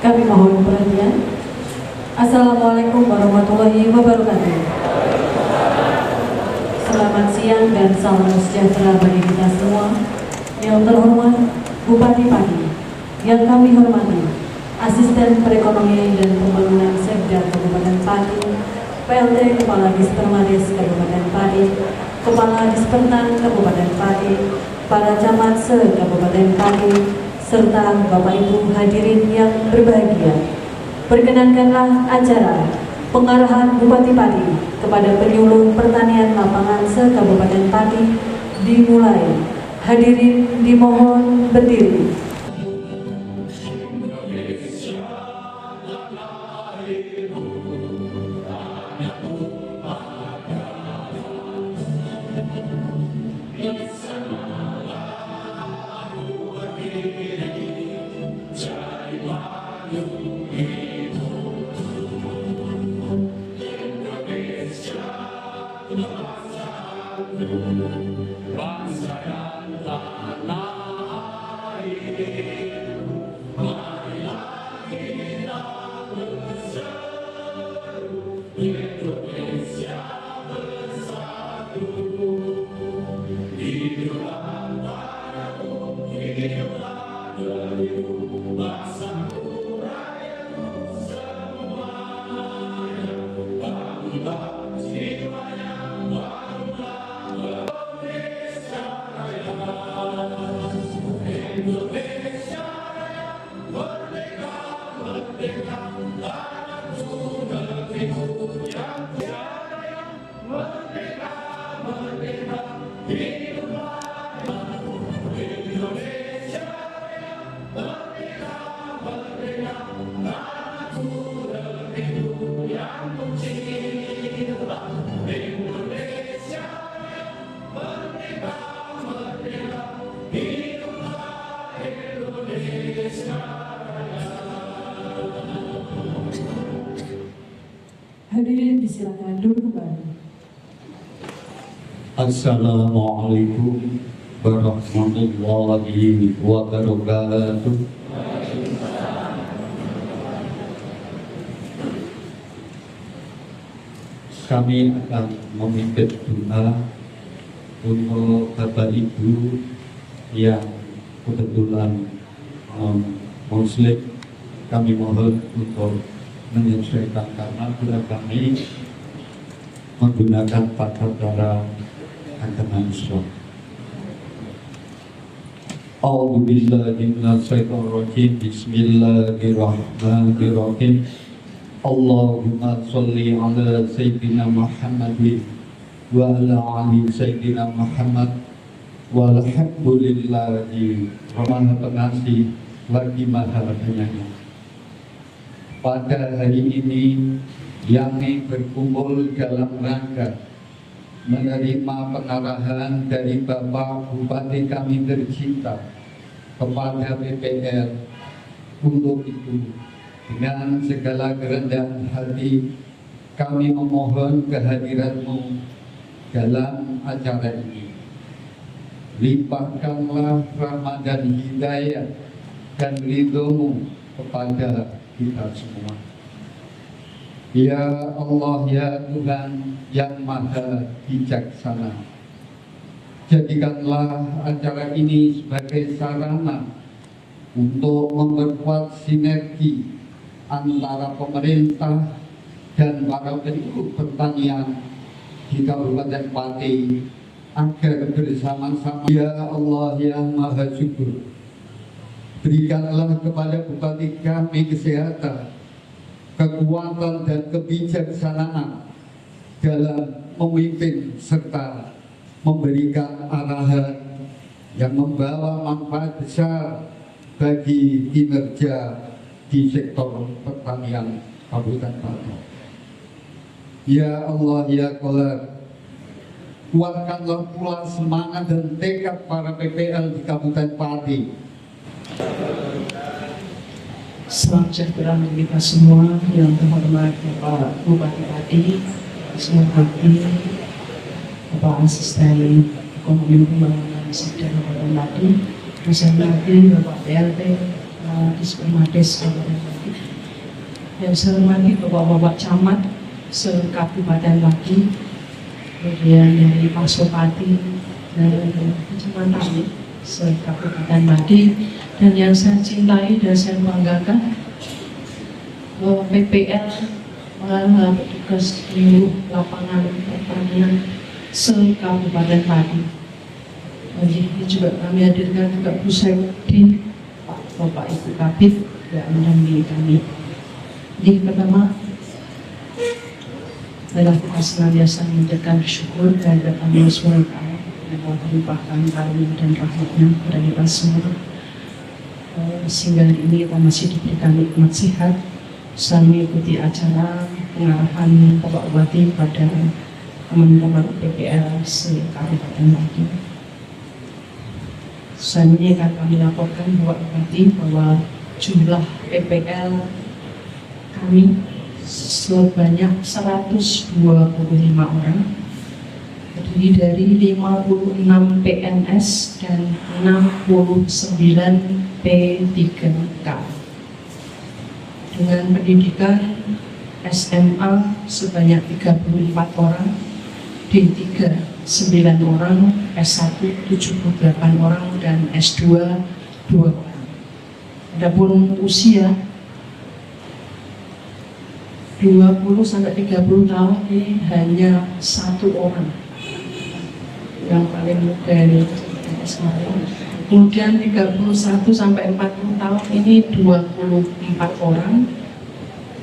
Kami mohon perhatian. Assalamualaikum warahmatullahi wabarakatuh. Selamat siang dan salam sejahtera bagi kita semua. Yang terhormat Bupati Pati, yang kami hormati Asisten Perekonomian dan Pembangunan Sekda Kabupaten Pati, PLT Kepala Dispermades Kabupaten Pati, Kepala Dispertan Kabupaten Pati, para camat se-Kabupaten Pati, serta Bapak Ibu hadirin yang berbahagia. Perkenankanlah acara pengarahan Bupati Pati kepada penyuluh pertanian lapangan se-Kabupaten Pati dimulai. Hadirin dimohon berdiri. Bangsa dan tanah air, marilah kita berseru, Indonesia bersatu. Hiduplah padaku, hiduplah Melayu, bangsaku, rakyatku semuanya. Bangunlah jiwanya, bangunlah Indonesia Raya, merdeka, merdeka, tanahku negeriku yang jaya. Merdeka, merdeka, hiduplah Indonesia Raya, merdeka, merdeka, tanahku negeriku yang tercinta. Indonesia Raya, merdeka, merdeka, Hadirin disilakan duduk kembali. Assalamualaikum warahmatullahi wabarakatuh. Kami akan memimpin doa untuk Bapak Ibu yang kebetulan Muslim. Kami mohon untuk menyesuaikan karena bila kami menggunakan tata cara agama Islam. A'udzubillahi minasyaitonirrajim. Bismillahirrahmanirrahim. Allahumma sholli ala sayyidina Muhammadin wa ala ali sayyidina Muhammad. Walhamdulillahi Maha Pengasih lagi Maha Penyayang. Pada hari ini kami berkumpul dalam rangka menerima pengarahan dari Bapak Bupati kami tercinta kepada BPL. Untuk itu, dengan segala kerendahan hati, kami memohon kehadiranmu dalam acara ini. Limpahkanlah rahmat dan hidayah dan ridho-Mu kepada kita semua. Ya Allah, ya Tuhan yang Maha Bijaksana, jadikanlah acara ini sebagai sarana untuk memperkuat sinergi antara pemerintah dan para penduduk pertanian di Kabupaten Pati agar bersama-sama. Ya Allah yang Maha Syukur, berikanlah kepada Bupati kami kesehatan, kekuatan dan kebijaksanaan dalam memimpin serta memberikan arahan yang membawa manfaat besar bagi kinerja di sektor pertanian Kabupaten Pati. Ya Allah ya Qahar, kuatkanlah pula semangat dan tekad para PPL di Kabupaten Pati. Salam sejahtera bagi kita semua. Yang terhormat Bapak Bupati Pati, Asisten Bapak Asisten Ekonomi Pembangunan Sekda Kabupaten Pati, Asisten Bapak PLT Dispermades Kabupaten Pati, Yang saya hormati Bapak-Bapak Camat se-Kabupaten Pati, kemudian dari Pasopati dan Kecamatan se-Kabupaten Pati, dan yang saya cintai dan saya banggakan PPL petugas di lapangan pertanian se-Kabupaten Pati. Jadi juga kami hadirkan juga Bu Saifuddin, Pak Bapak Ibu Kabid yang mendampingi kami. Jadi pertama adalah kita senantiasa mengucapkan syukur kehadirat Allah SWT yang telah melimpahkan karunia dan rahmatnya kepada kita semua, sehingga hari ini kita masih diberikan nikmat sehat bisa mengikuti acara pengarahan Bapak Bupati pada teman-teman PPL se-Kabupaten Pati. Selanjutnya akan kami laporkan Bapak Bupati bahwa jumlah PPL kami sebanyak 125 orang, terdiri dari 56 PNS dan 69 P3K, dengan pendidikan SMA sebanyak 34 orang, D3 9 orang, S1 78 orang, dan S2 2 orang. Adapun usia 20 sampai 30 tahun ini hanya 1 orang yang paling muda ini sekarang. Kemudian 31 sampai 40 tahun ini 24 orang,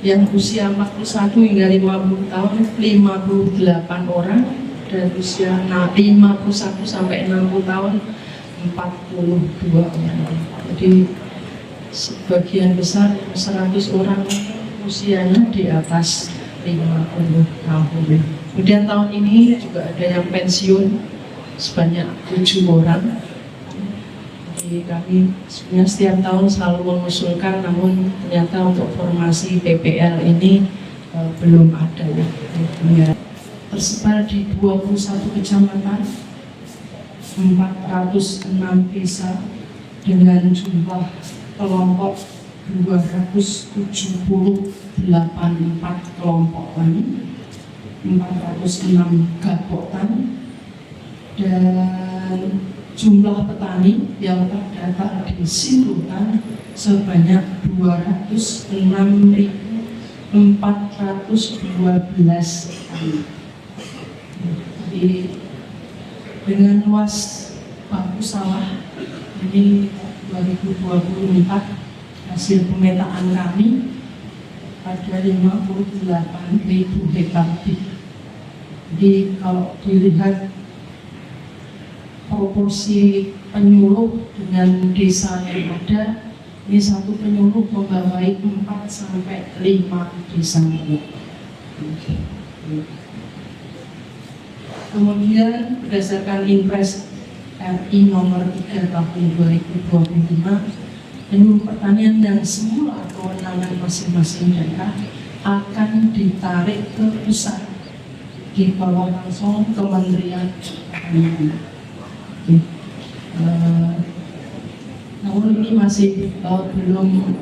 yang usia 41 hingga 50 tahun 58 orang, dan usia 51 sampai 60 tahun 42 orang. Jadi sebagian besar 100 orang usianya di atas 50 tahun. Kemudian tahun ini juga ada yang pensiun sebanyak 7 orang. Jadi kami sebenarnya setiap tahun selalu mengusulkan, namun ternyata untuk formasi PPL ini belum ada ya. Tersebar di 21 kecamatan, 406 desa, dengan jumlah kelompok 278 kelompok tani, 406 gabok tani, dan jumlah petani yang terdata di Sirutan sebanyak 206.412 petani. Jadi dengan luas bangku sawah ini 2024 hasil pemetaan kami ada 58.000 hektar lebih. Jadi kalau dilihat proporsi penyuluh dengan desa yang ada, ini satu penyuluh membawai 4 sampai 5 desa. Kemudian berdasarkan Impres RI nomor 3 tahun 2025, penyuluh pertanian yang semula kewenangan masing-masing daerah akan ditarik ke pusat di bawah langsung Kementerian Pertanian. Namun ini masih belum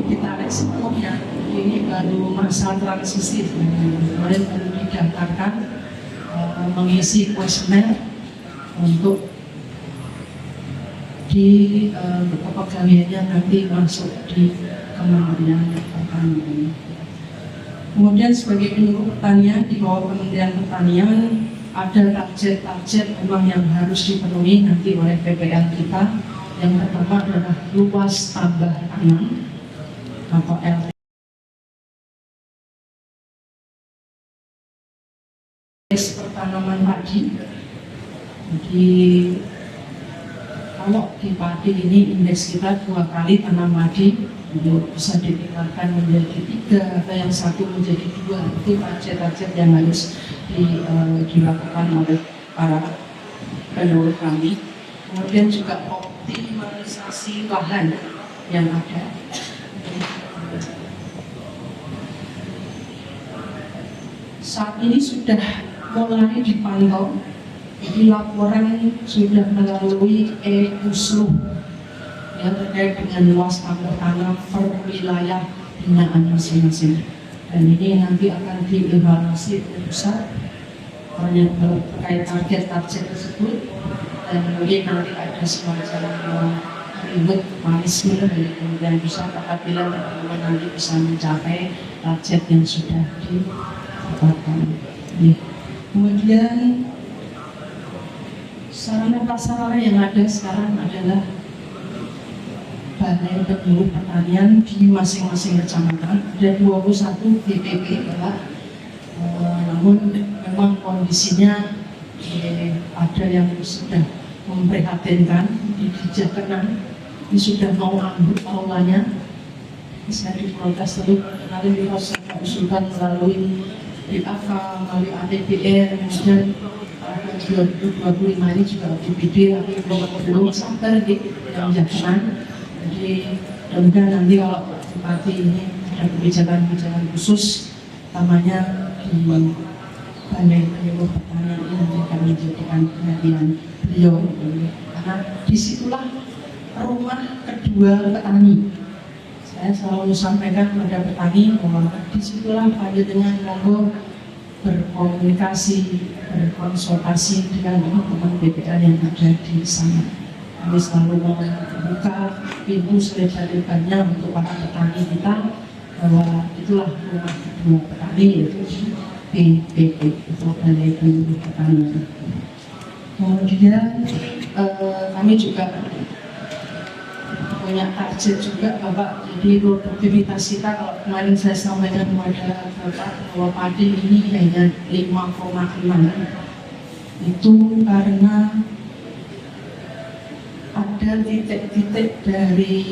ditarik sepenuhnya. Ini baru masa transisi, kemarin baru didaftarkan mengisi kuesioner untuk di kepegawaiannya nanti masuk di Kementerian Pertanian. Kemudian sebagai penyuluh pertanian di bawah Kementerian Pertanian ada target-target memang yang harus dipenuhi nanti oleh PPL kita. Yang pertama adalah luas tambah tanam atau LTS pertanaman padi. Jadi kalau di padi ini indeks kita 2 kali tanam padi, bisa ditingkatkan menjadi 3 atau yang satu menjadi 2. Itu target-target yang harus dilakukan oleh para penyuluh kami. Kemudian juga optimalisasi lahan yang ada. Saat ini sudah mulai dipantau. Jadi laporan sudah melalui e-Pusluh yang terkait dengan luas tambah tanam per wilayah binaan masing-masing. Dan ini nanti akan dievaluasi oleh pusat terkait target tersebut, dan mungkin nanti ada semacam reward manisme dari Kementerian Pusat apabila teman-teman nanti bisa mencapai target yang sudah ditetapkan. Kemudian sarana prasarana yang ada sekarang adalah Balai Penyuluh Pertanian di masing-masing kecamatan. Ada 21 BPP namun memang kondisinya ada yang sudah memprihatinkan di Jakarta. Ini sudah mau ambruk aulanya. Saya diprotes dulu, nanti diproses usulkan melalui BAK, melalui APBR, kemudian 2025 ini juga BPD, tapi belum sabar di Jakarta. Jadi mudah-mudahan nanti kalau Bupati ini ada kebijakan-kebijakan khusus, utamanya di Balai Penyuluh Pertanian ini nanti akan menjadikan perhatian beliau, karena disitulah rumah kedua petani. Saya selalu sampaikan kepada petani bahwa disitulah dengan monggo berkomunikasi, berkonsultasi dengan teman-teman BPL yang ada di sana. Kami selalu membuka pintu selebar-lebarnya untuk para petani kita, bahwa itulah rumah kedua petani, yaitu BPP, itu Balai Penyuluh Pertanian. Kemudian kami juga punya target juga Bapak, jadi produktivitas kita, kalau kemarin saya sampaikan kepada Bapak bahwa padi ini hanya 5,5, itu karena ada titik-titik dari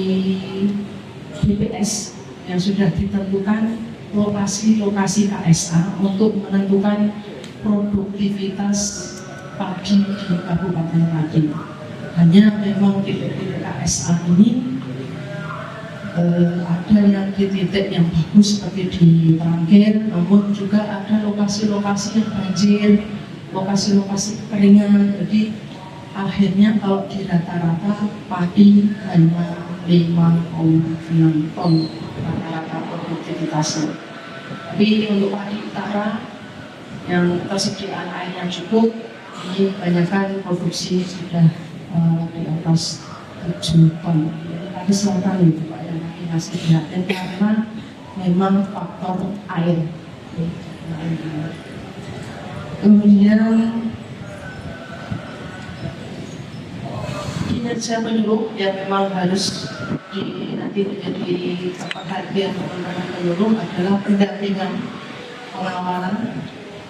BPS yang sudah ditentukan lokasi-lokasi KSA untuk menentukan produktivitas padi di Kabupaten Pati. Hanya memang titik-titik KSA ini ada yang di titik yang bagus seperti di Merangkir, namun juga ada lokasi-lokasi yang banjir, lokasi-lokasi kekeringan. Jadi akhirnya kalau di rata-rata padi hanya 5,6 ton rata-rata produktivitasnya. Tapi untuk padi utara yang ketersediaan airnya cukup, ini kebanyakan produksi sudah di atas 7 ton. Tapi selatan itu Pak yang masih prihatin karena memang faktor air. Kemudian kinerja penyuluh yang memang harus nanti menjadi perhatian teman-teman penyuluh adalah pendampingan pengawalan,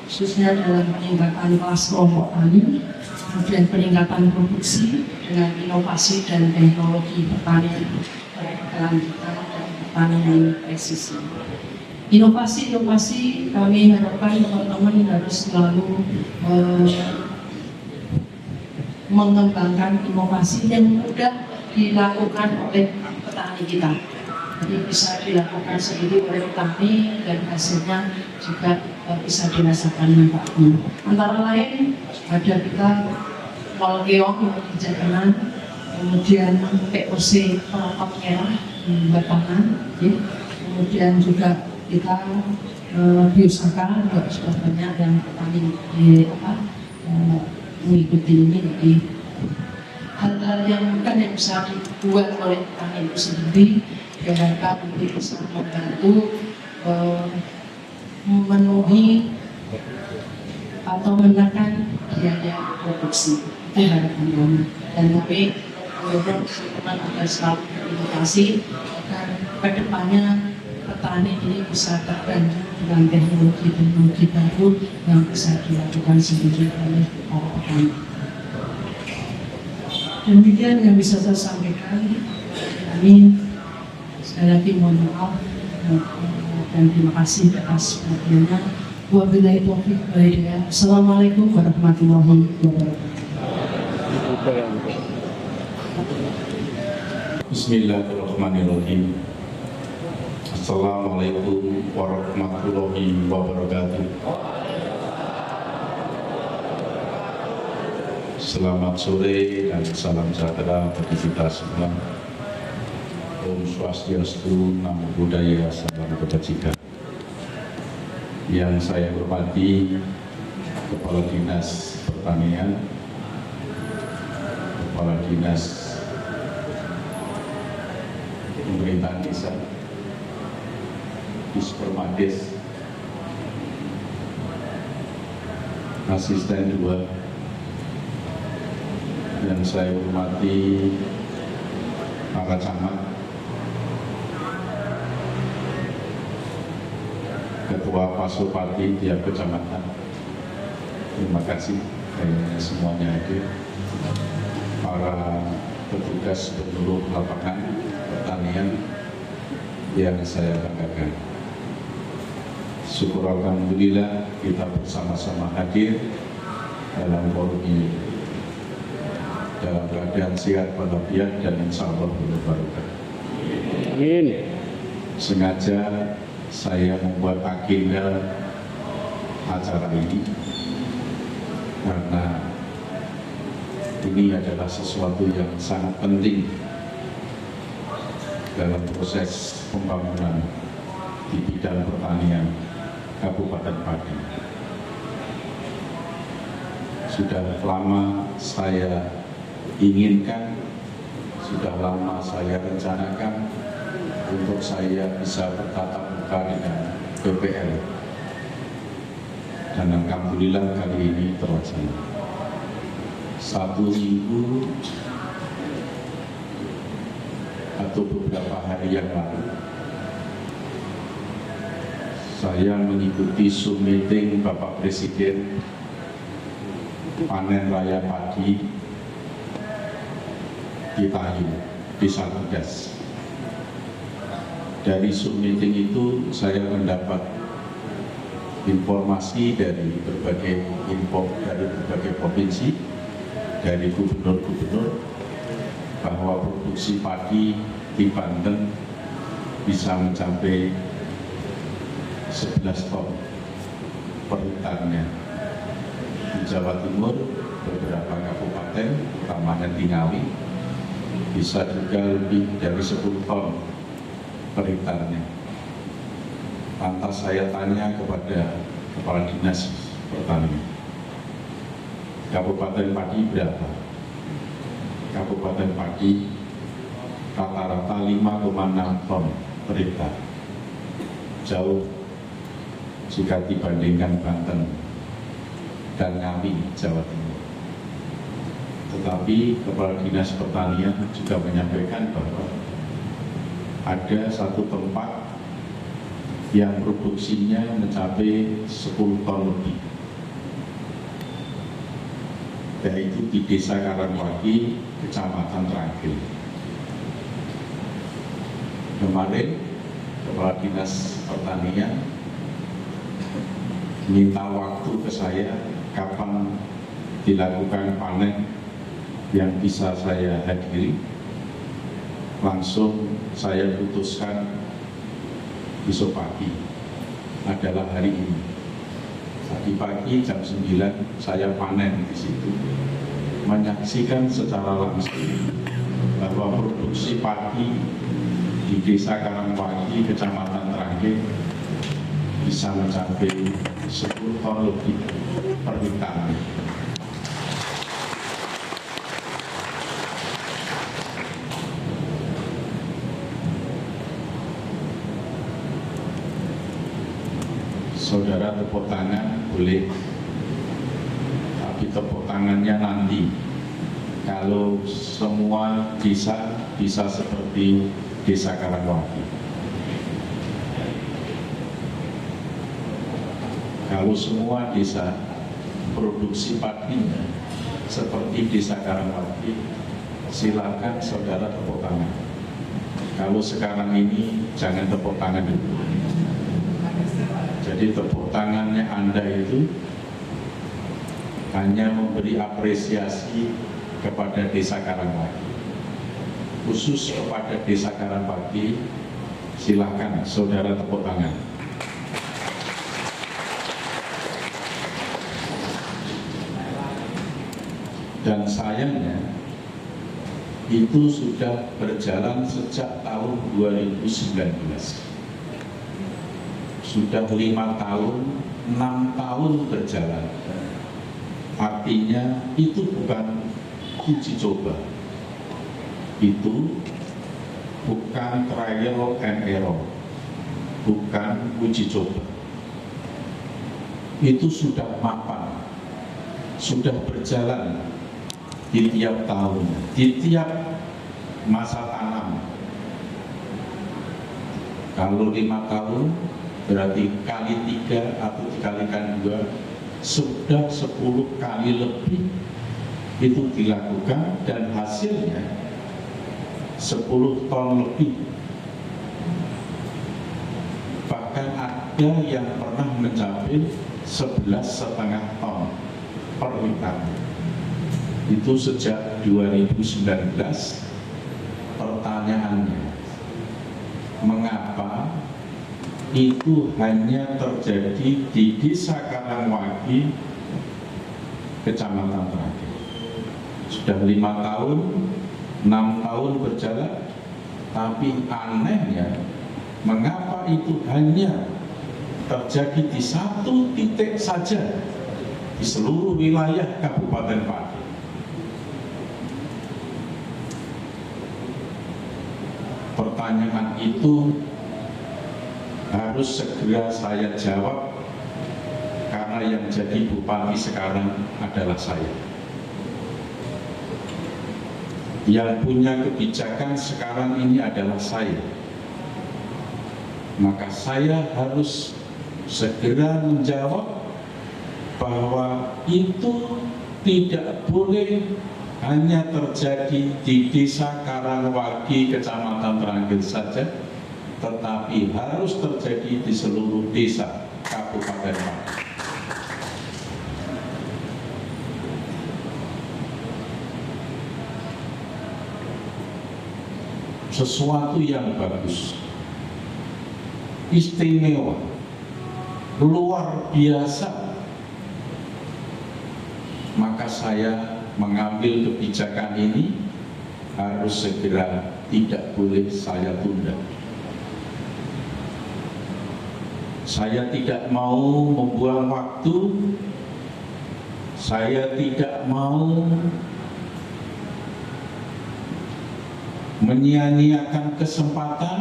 khususnya dalam peningkatan kelas kelompok tani, kemudian peningkatan produksi dengan inovasi dan teknologi pertanian berkelanjutan dan pertanian presisi. Inovasi kami harapkan teman-teman harus selalu mengembangkan inovasi yang mudah dilakukan oleh petani kita. Jadi bisa dilakukan sendiri oleh petani dan hasilnya juga bisa dirasakan manfaatnya. Antara lain ada kita Walkeong di Jaganan, kemudian POC perotot merah di Batangan, ya. Kemudian juga kita Biosaka juga sudah banyak yang petani mengikuti ini. Jadi hal-hal yang mudah yang bisa dibuat oleh petani itu sendiri diharapkan nanti bisa membantu memenuhi atau menekan biaya produksi. Itu harapan kami. Dan kami mendorong teman-teman agar selalu berinovasi agar kedepannya petani ini bisa terbantu dengan teknologi baru yang bisa dilakukan sendiri oleh para petani. Demikian yang bisa saya sampaikan. Kami sekali lagi mohon maaf dan terima kasih atas perhatiannya. Wabillahi taufiq wal hidayah. Assalamualaikum warahmatullahi wabarakatuh. Bismillahirrahmanirrahim. Assalamualaikum warahmatullahi wabarakatuh. Selamat sore dan salam sejahtera bagi kita semua. Om Swastiastu, Namo Buddhaya, Salam Kebajikan. Yang saya hormati Kepala Dinas Pertanian, Kepala Dinas Pemerintahan Desa, Dispermades, Asisten 2, yang saya hormati para camat, Ketua Pasopati tiap kecamatan. Terima kasih kayaknya semuanya hadir. Para petugas penyeluruh lapangan pertanian yang saya banggakan. Syukur alhamdulillah kita bersama-sama hadir dalam forum ini dalam keadaan sehat walafiat dan insya Allah penuh barokah. Amin. Sengaja saya membuat agenda acara ini karena ini adalah sesuatu yang sangat penting dalam proses pembangunan di bidang pertanian Kabupaten Pati. Sudah lama saya inginkan, sudah lama saya rencanakan untuk saya bisa bertatap muka dengan BPL, dan alhamdulillah kali ini terlaksana. 1 minggu atau beberapa hari yang lalu saya mengikuti Zoom meeting Bapak Presiden panen raya padi di Tayu, Desa Tegas. Dari Zoom meeting itu saya mendapat informasi dari berbagai provinsi, dari gubernur-gubernur, bahwa produksi padi di Banten bisa mencapai 11 ton per hektarnya. Di Jawa Timur beberapa kabupaten, utamanya di Ngawi, bisa juga lebih dari 10 ton per hektarnya. Lantas saya tanya kepada Kepala Dinas Pertanian, Kabupaten Padi berapa? Kabupaten Padi rata-rata 5,6 ton per hektar. Jauh jika dibandingkan Banten dan Ngawi, Jawa Timur. Tetapi Kepala Dinas Pertanian juga menyampaikan bahwa ada satu tempat yang produksinya mencapai 10 ton lebih, yaitu di Desa Karangwagi, Kecamatan Tragil. Kemarin Kepala Dinas Pertanian minta waktu ke saya kapan dilakukan panen yang bisa saya hadiri. Langsung saya putuskan besok pagi adalah hari ini. Tadi pagi jam 9 saya panen di situ, menyaksikan secara langsung bahwa produksi padi di Desa Karangwagi, Kecamatan Tragil bisa mencapai 10 ton lebih per hektar. Saudara tepuk tangan boleh, tapi tepuk tangannya nanti kalau semua bisa seperti Desa Karangwagi. Kalau semua desa produksi padinya seperti Desa Karangwagi, silakan saudara tepuk tangan. Kalau sekarang ini jangan tepuk tangan dulu. Jadi tepuk tangannya Anda itu hanya memberi apresiasi kepada Desa Karangwagi. Khusus kepada Desa Karangwagi, silakan saudara tepuk tangan. Dan sayangnya itu sudah berjalan sejak tahun 2019. Sudah 5 tahun, 6 tahun berjalan. Artinya itu bukan uji coba, itu bukan trial and error, bukan uji coba. Itu sudah mapan, sudah berjalan di tiap tahun, di tiap masa tanam. Kalau 5 tahun berarti kali 3 atau dikalikan 2, sudah 10 kali lebih itu dilakukan, dan hasilnya 10 ton lebih. Bahkan ada yang pernah mencapai 11,5 ton per hektar. Itu sejak 2019. Pertanyaannya, mengapa itu hanya terjadi di Desa Karangwagi, Kecamatan Terakhir? Sudah 5 tahun, 6 tahun berjalan, tapi anehnya mengapa itu hanya terjadi di satu titik saja di seluruh wilayah Kabupaten Pati? Pertanyaan itu harus segera saya jawab, karena yang jadi bupati sekarang adalah saya. Yang punya kebijakan sekarang ini adalah saya. Maka saya harus segera menjawab bahwa itu tidak boleh hanya terjadi di Desa Karangwagi, Kecamatan Terakhir saja, tetapi harus terjadi di seluruh desa Kabupaten Pati. Sesuatu yang bagus, istimewa, luar biasa, maka saya mengambil kebijakan ini harus segera, tidak boleh saya tunda. Saya tidak mau membuang waktu, saya tidak mau menyia-nyiakan kesempatan.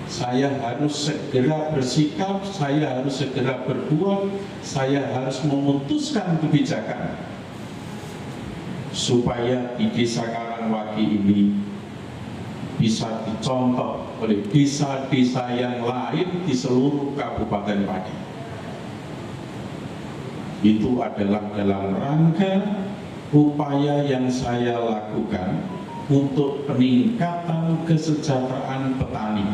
Saya harus segera bersikap, saya harus segera berbuat, saya harus memutuskan kebijakan supaya di Desa Karangwagi ini bisa dicontoh oleh desa-desa yang lain di seluruh Kabupaten Pati. Itu adalah dalam rangka upaya yang saya lakukan untuk peningkatan kesejahteraan petani.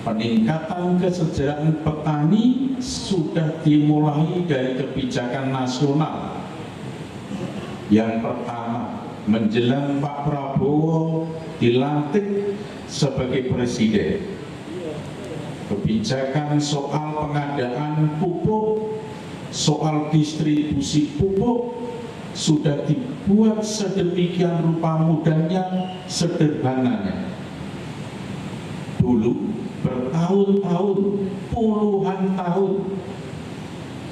Peningkatan kesejahteraan petani sudah dimulai dari kebijakan nasional. Yang pertama, menjelang Pak Prabowo dilantik sebagai presiden, kebijakan soal pengadaan pupuk, soal distribusi pupuk sudah dibuat sedemikian rupa mudahnya, sederhananya. Dulu bertahun-tahun, puluhan tahun,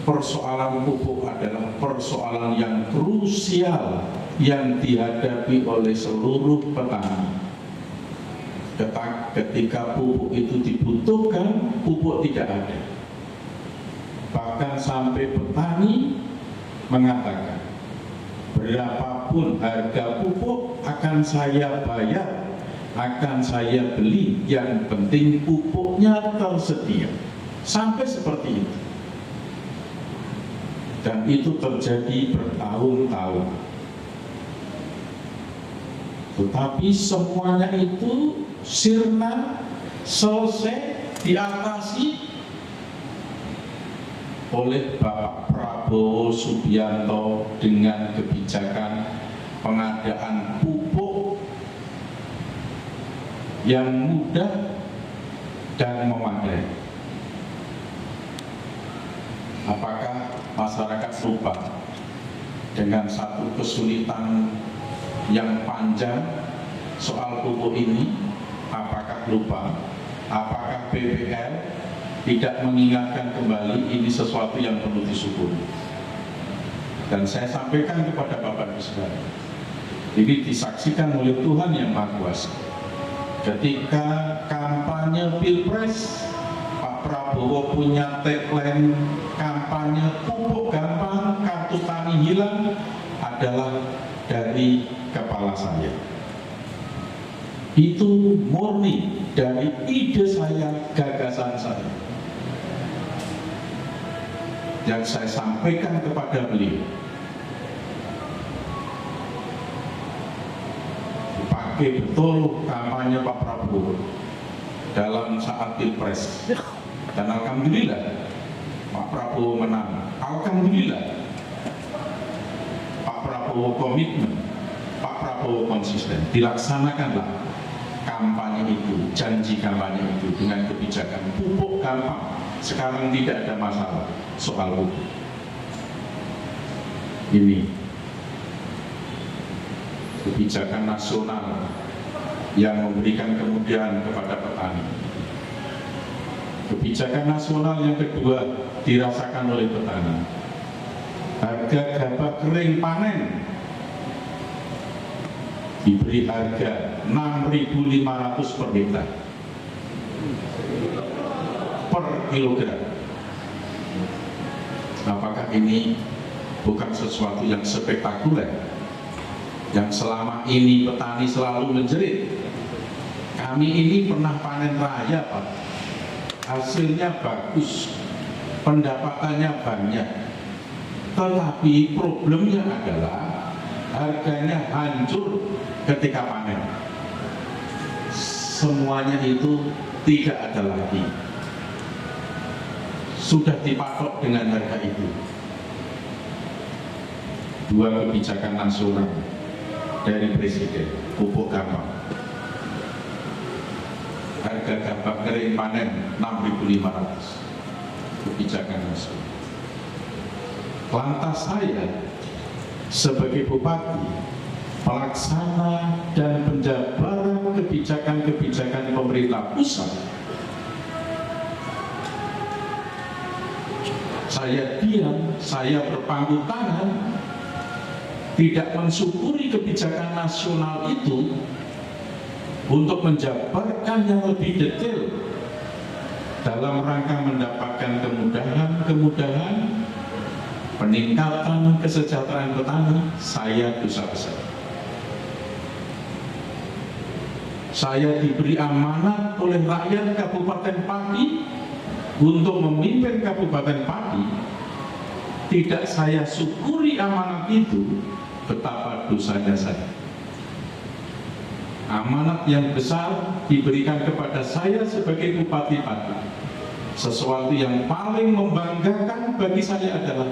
persoalan pupuk adalah persoalan yang krusial yang dihadapi oleh seluruh petani. Ketika pupuk itu dibutuhkan, pupuk tidak ada. Bahkan sampai petani mengatakan, berapapun harga pupuk akan saya bayar, akan saya beli, yang penting pupuknya tersedia. Sampai seperti itu. Dan itu terjadi bertahun-tahun. Tetapi semuanya itu sirna, selesai, diatasi oleh Bapak Prabowo Subianto dengan kebijakan pengadaan pupuk yang mudah dan memadai. Apakah masyarakat lupa dengan satu kesulitan yang panjang soal pupuk ini. Apakah lupa? Apakah BPL tidak mengingatkan kembali? Ini sesuatu yang perlu disyukuri. Dan saya sampaikan kepada Bapak Ibu Saudara, ini disaksikan oleh Tuhan yang Maha Kuasa. Ketika kampanye Pilpres, Pak Prabowo punya tagline kampanye pupuk gampang, kartu tani hilang, adalah dari kepala saya. Itu murni dari ide saya, gagasan saya, yang saya sampaikan kepada beliau. Pakai betul kampanye Pak Prabowo dalam saat Pilpres, dan alhamdulillah Pak Prabowo menang. Alhamdulillah Pak Prabowo komitmen, Pak Prabowo konsisten. Dilaksanakanlah kampanye itu, janji kampanye itu dengan kebijakan pupuk gampang. Sekarang tidak ada masalah soal pupuk. Ini kebijakan nasional yang memberikan kemudahan kepada petani. Kebijakan nasional yang kedua dirasakan oleh petani. Harga gabah kering panen diberi harga 6.500 per hektar per kilogram. Apakah ini bukan sesuatu yang spektakuler, yang selama ini petani selalu menjerit? Kami ini pernah panen raya, Pak, hasilnya bagus, pendapatannya banyak, tetapi problemnya adalah harganya hancur ketika panen. Semuanya itu tidak ada lagi, sudah dipatok dengan harga itu. Dua kebijakan nasional dari Presiden, pupuk gampang, harga gabah kering panen 6.500, kebijakan nasional. Lantas saya sebagai bupati, pelaksana dan penjabaran kebijakan-kebijakan pemerintah pusat, saya diam, saya berpangku tangan, tidak mensyukuri kebijakan nasional itu untuk menjabarkan yang lebih detail dalam rangka mendapatkan kemudahan peningkatan kesejahteraan petani. Saya dosa besar. Saya diberi amanat oleh rakyat Kabupaten Pati untuk memimpin Kabupaten Pati. Tidak saya syukuri amanat itu, betapa dosanya saya. Amanat yang besar diberikan kepada saya sebagai Bupati Pati. Sesuatu yang paling membanggakan bagi saya adalah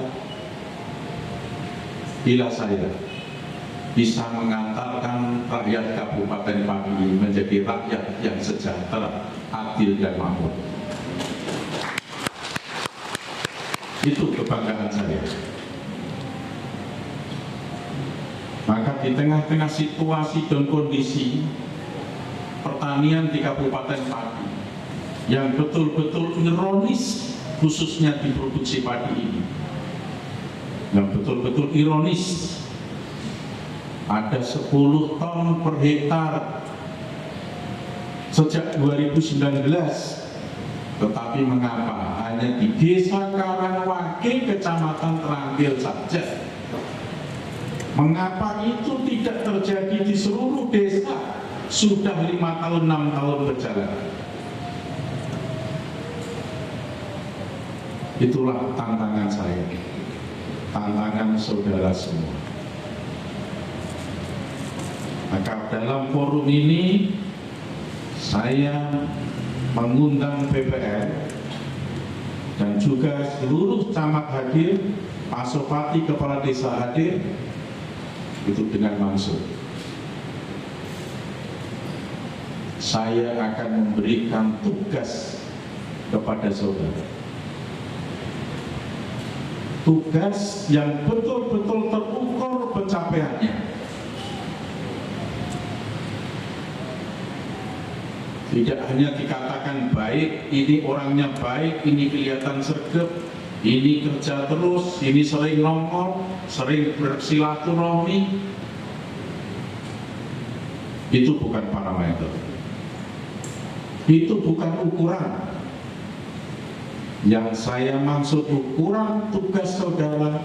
bila saya bisa mengantarkan rakyat Kabupaten Pati menjadi rakyat yang sejahtera, adil dan makmur. Itu kebanggaan saya. Maka di tengah-tengah situasi dan kondisi pertanian di Kabupaten Pati yang betul-betul ironis, khususnya di produksi padi ini, yang betul-betul ironis, ada 10 ton per hektar sejak 2019, tetapi mengapa hanya di Desa Karangwake, Kecamatan Terangkil saja? Mengapa itu tidak terjadi di seluruh desa? Sudah 5 tahun, 6 tahun berjalan. Itulah tantangan saya, tantangan saudara semua. Maka dalam forum ini saya mengundang BPL dan juga seluruh camat hadir, Pasopati, kepala desa hadir, itu dengan maksud saya akan memberikan tugas kepada saudara tugas yang betul-betul terukur pencapaiannya. Tidak hanya dikatakan baik, ini orangnya baik, ini kelihatan sregep, ini kerja terus, ini sering nongol, sering bersilaturahmi. Itu bukan parameter. Itu bukan ukuran. Yang saya maksud ukuran tugas saudara,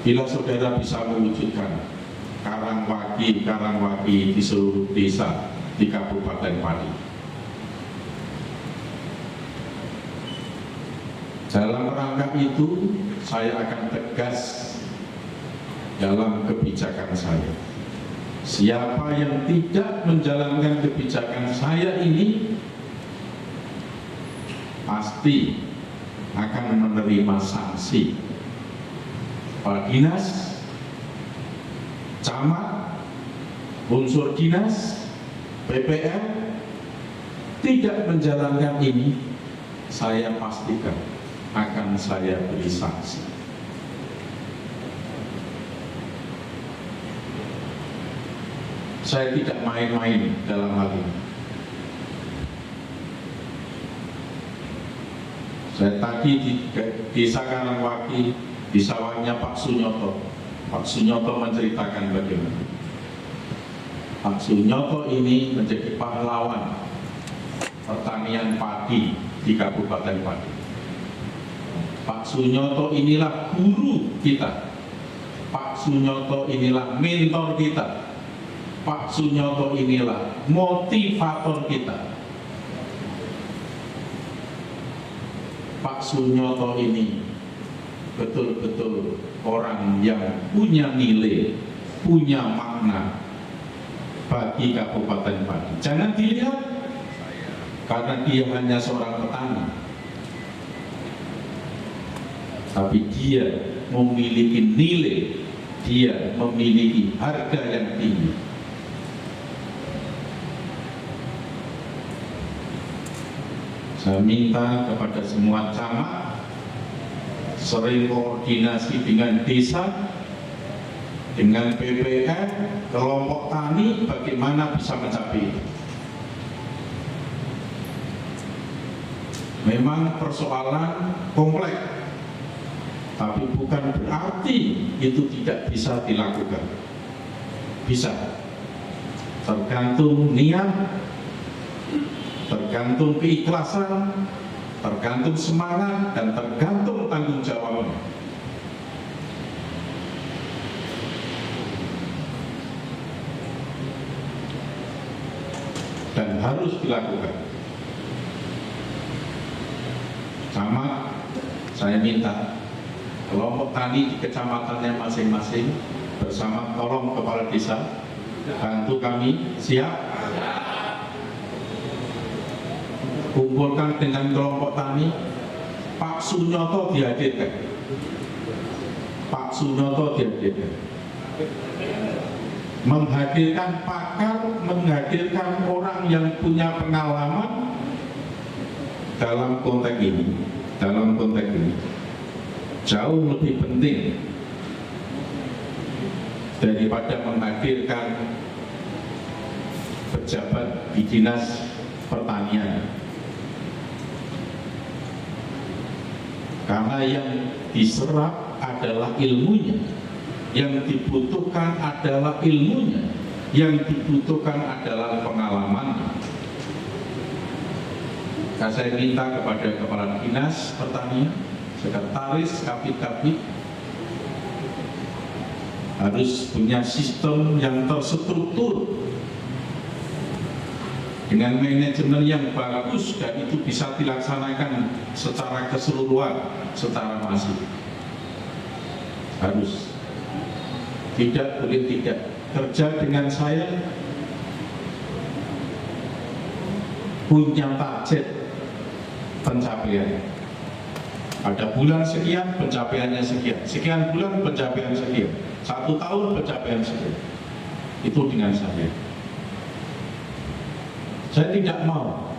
bila saudara bisa mewujudkan karangwaki di seluruh desa di Kabupaten Pati. Dalam rangka itu, saya akan tegas dalam kebijakan saya. Siapa yang tidak menjalankan kebijakan saya ini pasti akan menerima sanksi. Kepala dinas, camat, unsur dinas, PPR tidak menjalankan ini, saya pastikan akan saya beri sanksi. Saya tidak main-main dalam hal ini. Saya tadi di desa Karangwaki, di sawahnya Pak Sunyoto. Pak Sunyoto menceritakan bagaimana Pak Sunyoto ini menjadi pahlawan pertanian padi di Kabupaten Pati. Pak Sunyoto inilah guru kita. Pak Sunyoto inilah mentor kita. Pak Sunyoto inilah motivator kita. Pak Sunyoto ini betul-betul orang yang punya nilai, punya makna bagi Kabupaten Pati. Jangan dilihat karena dia hanya seorang petani, tapi dia memiliki nilai, dia memiliki harga yang tinggi. Saya minta kepada semua camat sering koordinasi dengan desa, dengan PPR, kelompok tani, bagaimana bisa mencapai itu. Memang persoalan kompleks, tapi bukan berarti itu tidak bisa dilakukan. Bisa, tergantung niat, tergantung keikhlasan, tergantung semangat, dan tergantung tanggung jawabnya. Dan harus dilakukan. Camat, saya minta kelompok tani di kecamatannya masing-masing bersama tolong kepala desa bantu kami. Siap? Kumpulkan dengan kelompok tani. Pak Sunyoto dihadirkan. Pak Sunyoto dihadirkan. Menghadirkan pakar, menghadirkan orang yang punya pengalaman dalam konteks ini. Jauh lebih penting daripada menghadirkan pejabat di dinas pertanian, karena yang diserap adalah ilmunya, yang dibutuhkan adalah ilmunya, yang dibutuhkan adalah pengalaman. Saya minta kepada kepala dinas pertanian, sekretaris, kapit-kapit harus punya sistem yang terstruktur dengan manajemen yang bagus, dan itu bisa dilaksanakan secara keseluruhan, secara masif. Harus, tidak boleh tidak. Kerja dengan saya punya target pencapaian. Ada bulan sekian, pencapaiannya sekian. Sekian bulan, pencapaian sekian. 1 tahun, pencapaian sekian. Itu dengan saya. Saya tidak mau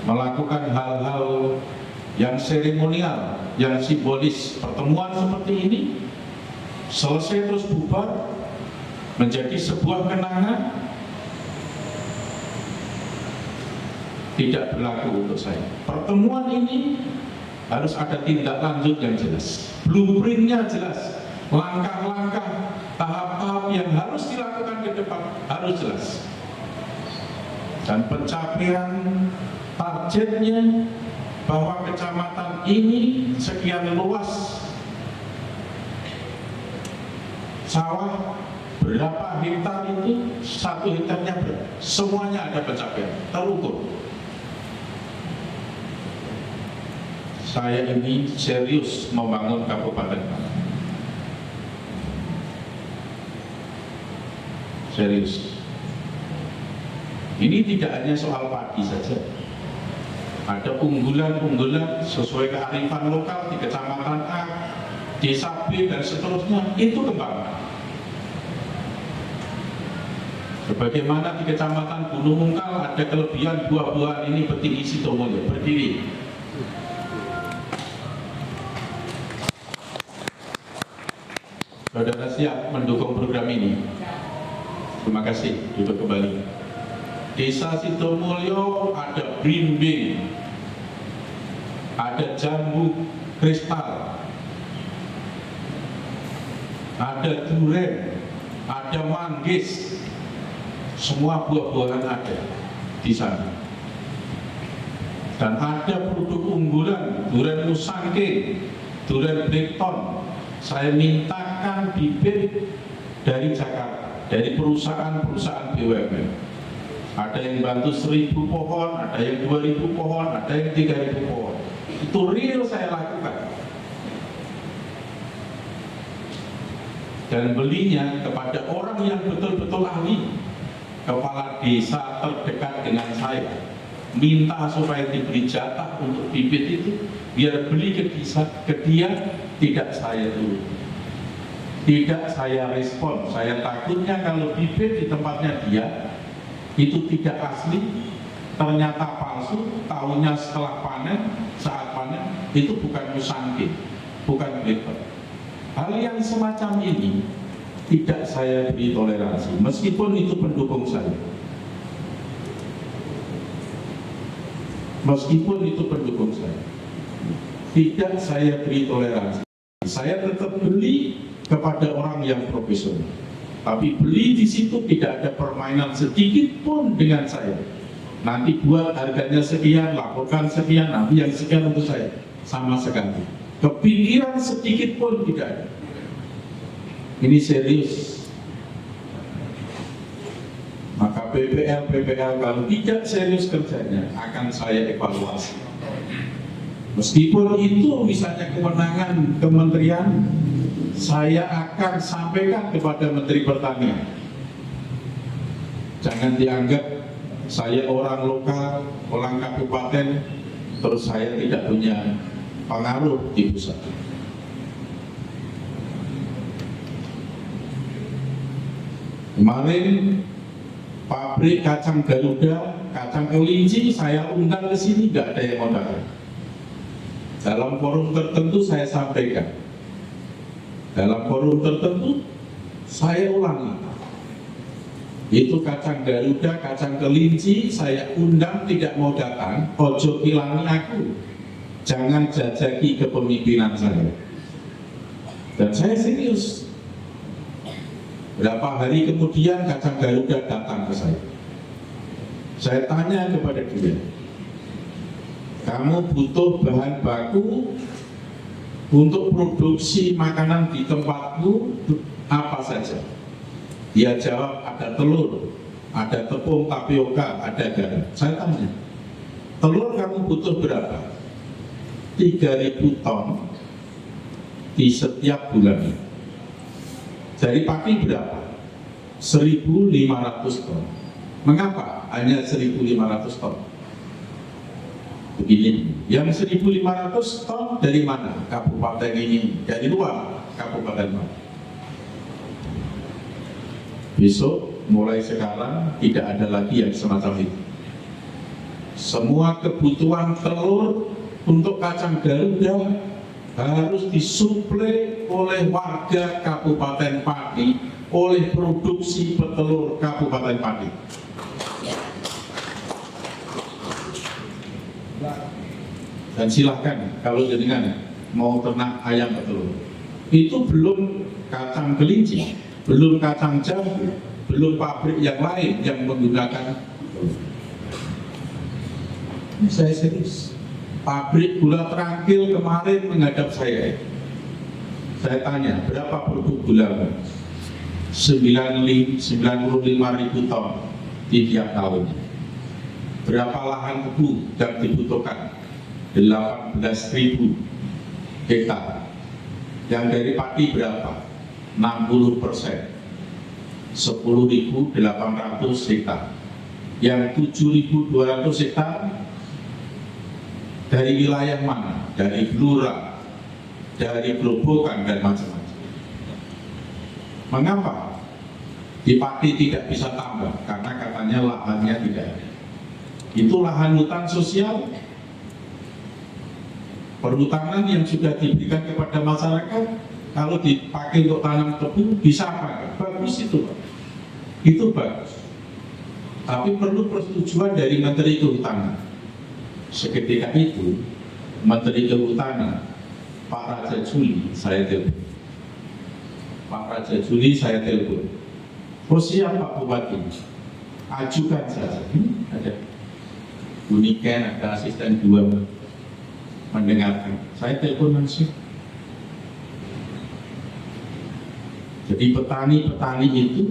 melakukan hal-hal yang seremonial, yang simbolis. Pertemuan seperti ini selesai terus bubar menjadi sebuah kenangan, tidak berlaku untuk saya. Pertemuan ini harus ada tindak lanjut yang jelas, blueprintnya jelas, langkah-langkah, tahap-tahap yang harus dilakukan ke depan harus jelas, dan pencapaian targetnya bahwa kecamatan ini sekian luas sawah, berapa hektar itu, 1 hektarnya berapa, semuanya ada pencapaian, terukur. Saya ini serius membangun Kabupaten Pati. Serius. Ini tidak hanya soal padi saja. Ada unggulan-unggulan sesuai kearifan lokal di Kecamatan A, Desa B, dan seterusnya. Itu kembang. Sebagaimana di Kecamatan Gunung Mungkal ada kelebihan buah-buahan ini petinggi Sidomulyo. Berdiri. Saudara siap mendukung program ini? Terima kasih, duduk kembali. Desa Sidomulyo ada belimbing, ada jambu kristal, ada duren, ada manggis, semua buah-buahan ada di sana. Dan ada produk unggulan, duren musangking, duren Blackton. Saya mintakan bibit dari Jakarta, dari perusahaan-perusahaan BUMN. Ada yang bantu 1.000 pohon, ada yang 2.000 pohon, ada yang 3.000 pohon. Itu real saya lakukan. Dan belinya kepada orang yang betul-betul ahli, kepala desa terdekat dengan saya. Minta supaya diberi jatah untuk bibit itu, biar beli ke dia, tidak saya dulu, tidak saya respon. Saya takutnya kalau bibit di tempatnya dia itu tidak asli, ternyata palsu, tahunya setelah panen, saat panen itu bukan musangking, bukan Blackton. Hal yang semacam ini tidak saya beri toleransi, meskipun itu pendukung saya. Meskipun itu pendukung saya, tidak saya beri toleransi. Saya tetap beli kepada orang yang profesional, tapi beli di situ tidak ada permainan sedikit pun dengan saya. Nanti buat harganya sekian, laporkan sekian, nanti yang sekian untuk saya, sama sekali. Kepikiran sedikit pun tidak ada. Ini serius. Maka PPL kalau tidak serius kerjanya akan saya evaluasi. Meskipun itu misalnya kewenangan kementerian, saya akan sampaikan kepada Menteri Pertanian. Jangan dianggap saya orang lokal, orang kabupaten, terus saya tidak punya pengaruh di pusat. Kemarin pabrik kacang Garuda, kacang kelinci saya undang ke sini, nggak ada yang mau datang. Dalam forum tertentu saya sampaikan, dalam forum tertentu saya ulangi. Itu kacang Garuda, kacang kelinci saya undang tidak mau datang, ojo kilangi aku, jangan jajaki kepemimpinan saya. Dan saya serius. Berapa hari kemudian kacang Garuda datang ke saya. Saya tanya kepada dia, kamu butuh bahan baku untuk produksi makanan di tempatmu apa saja? Dia jawab, ada telur, ada tepung tapioka, ada garam. Saya tanya, telur kamu butuh berapa? 3.000 ton di setiap bulannya. Dari padi berapa? 1.500 ton. Mengapa hanya 1.500 ton? Begini, yang 1.500 ton dari mana? Kabupaten ini, dari luar Kabupaten Pati. Besok, mulai sekarang tidak ada lagi yang semacam itu. Semua kebutuhan telur untuk kacang Garuda harus disuplai oleh warga Kabupaten Pati, oleh produksi petelur Kabupaten Pati. Dan silahkan kalau jenengan mau ternak ayam petelur, itu belum kacang kelinci, belum kacang jambu, belum pabrik yang lain yang menggunakan. Saya serius. Pabrik gula Trangkil kemarin menghadap saya. Saya tanya, berapa produk gula? 95.000 ton di tiap tahun. Berapa lahan tebu yang dibutuhkan? 18.000 hektar. Yang dari padi berapa? 60%. 10.800 hektar. Yang 7.200 hektar dari wilayah mana? Dari Blora, dari Grobogan dan macam-macam. Mengapa di Pati tidak bisa tambah? Karena katanya lahannya tidak ada. Itu lahan hutan sosial, perhutanan yang sudah diberikan kepada masyarakat. Kalau dipakai untuk tanam tebu bisa apa? Bagus itu, Pak. Itu bagus. Tapi perlu persetujuan dari Menteri Kehutanan. Seketika itu Menteri Kehutanan Pak Raja Juli saya telepon. Pak Raja Juli saya telepon. Oh siap Pak Bupati, ajukan saja. Ada Uniken, ada asisten 2 mendengarkan. Saya telepon langsung. Jadi petani-petani itu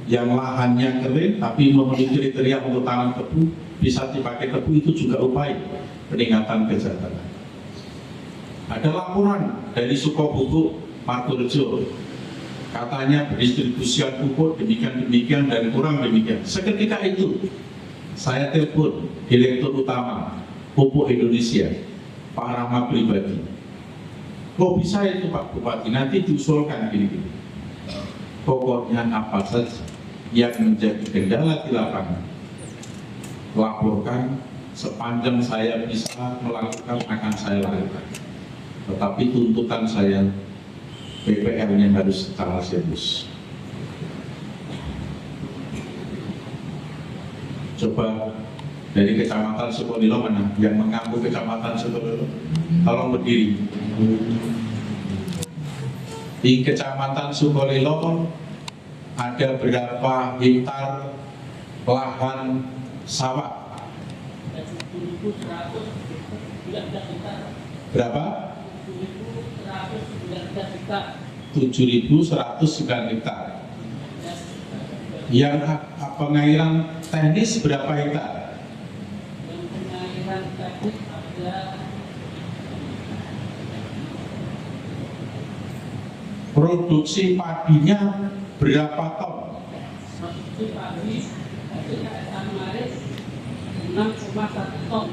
yang lahannya kering tapi memenuhi kriteria untuk tanam tebu, bisa dipakai tebu, itu juga upaya peningkatan kesejahteraan. Ada laporan dari Sukobubuk Maturjo, katanya pendistribusian pupuk demikian dan kurang demikian. Seketika itu saya telepon Direktur Utama Pupuk Indonesia, Pak Rahmat pribadi. Kok bisa itu Pak Bupati, nanti diusulkan gini-gini. Pokoknya apa saja yang menjadi kendala di lapangan, laporkan. Sepanjang saya bisa melakukan akan saya lakukan. Tetapi tuntutan saya, PPR-nya harus secara serius. Coba dari Kecamatan Sukolilo mana? Yang mengaku Kecamatan Sukolilo, tolong berdiri. Di Kecamatan Sukolilo ada berapa hektar lahan sawah? Berapa? 7.109 hektar. Yang pengairan teknis berapa hektar? Pengairan teknis ada. Produksi padinya berapa ton? Produksi padi kemarin 6,1 ton.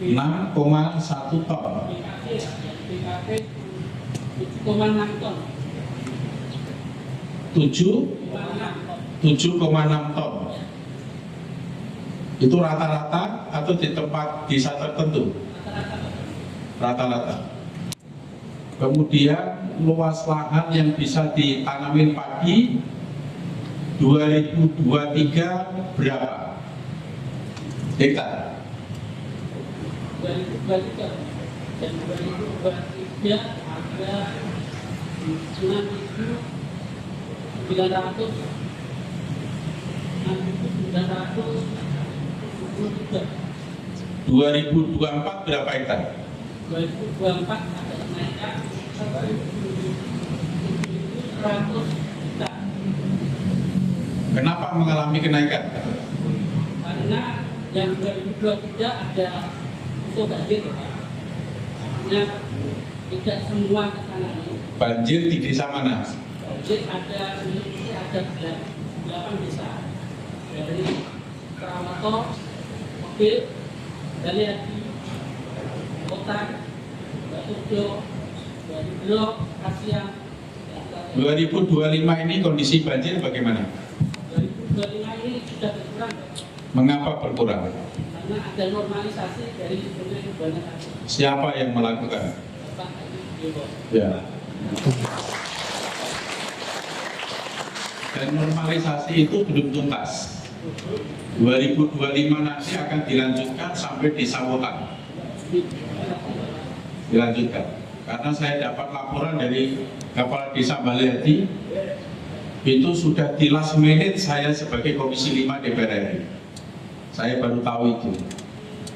6,1 ton. BKP 7,6 ton. 7,6 ton. Itu rata-rata atau di tempat desa tertentu? Rata-rata. Kemudian luas lahan yang bisa ditanamin padi 2023 berapa hektar? 2023 dan 2023 ada 6.923. 2024 berapa hektar? 2024 ada kenaikan 100 juta. Kenapa mengalami kenaikan? Karena yang 2023 ada itu banjir, artinya tidak semua ke sana. Banjir di desa mana? Banjir ada 8 desa, dari Kerawato, Mobil, dari Kota, Batujo, dari Blok, Kasiang. 2025 ini kondisi banjir bagaimana? 2025 ini sudah berkurang. Mengapa berkurang? Karena karena ada normalisasi dari sebelumnya ke bulan satu. Siapa yang melakukan? Pak Yogo. Ya. Dan normalisasi itu belum tuntas. 2025 nanti akan dilanjutkan sampai desa Wotan. Dilanjutkan. Karena saya dapat laporan dari Kepala Desa Balehati, itu sudah di last minute saya sebagai Komisi 5 DPR RI. Saya baru tahu itu.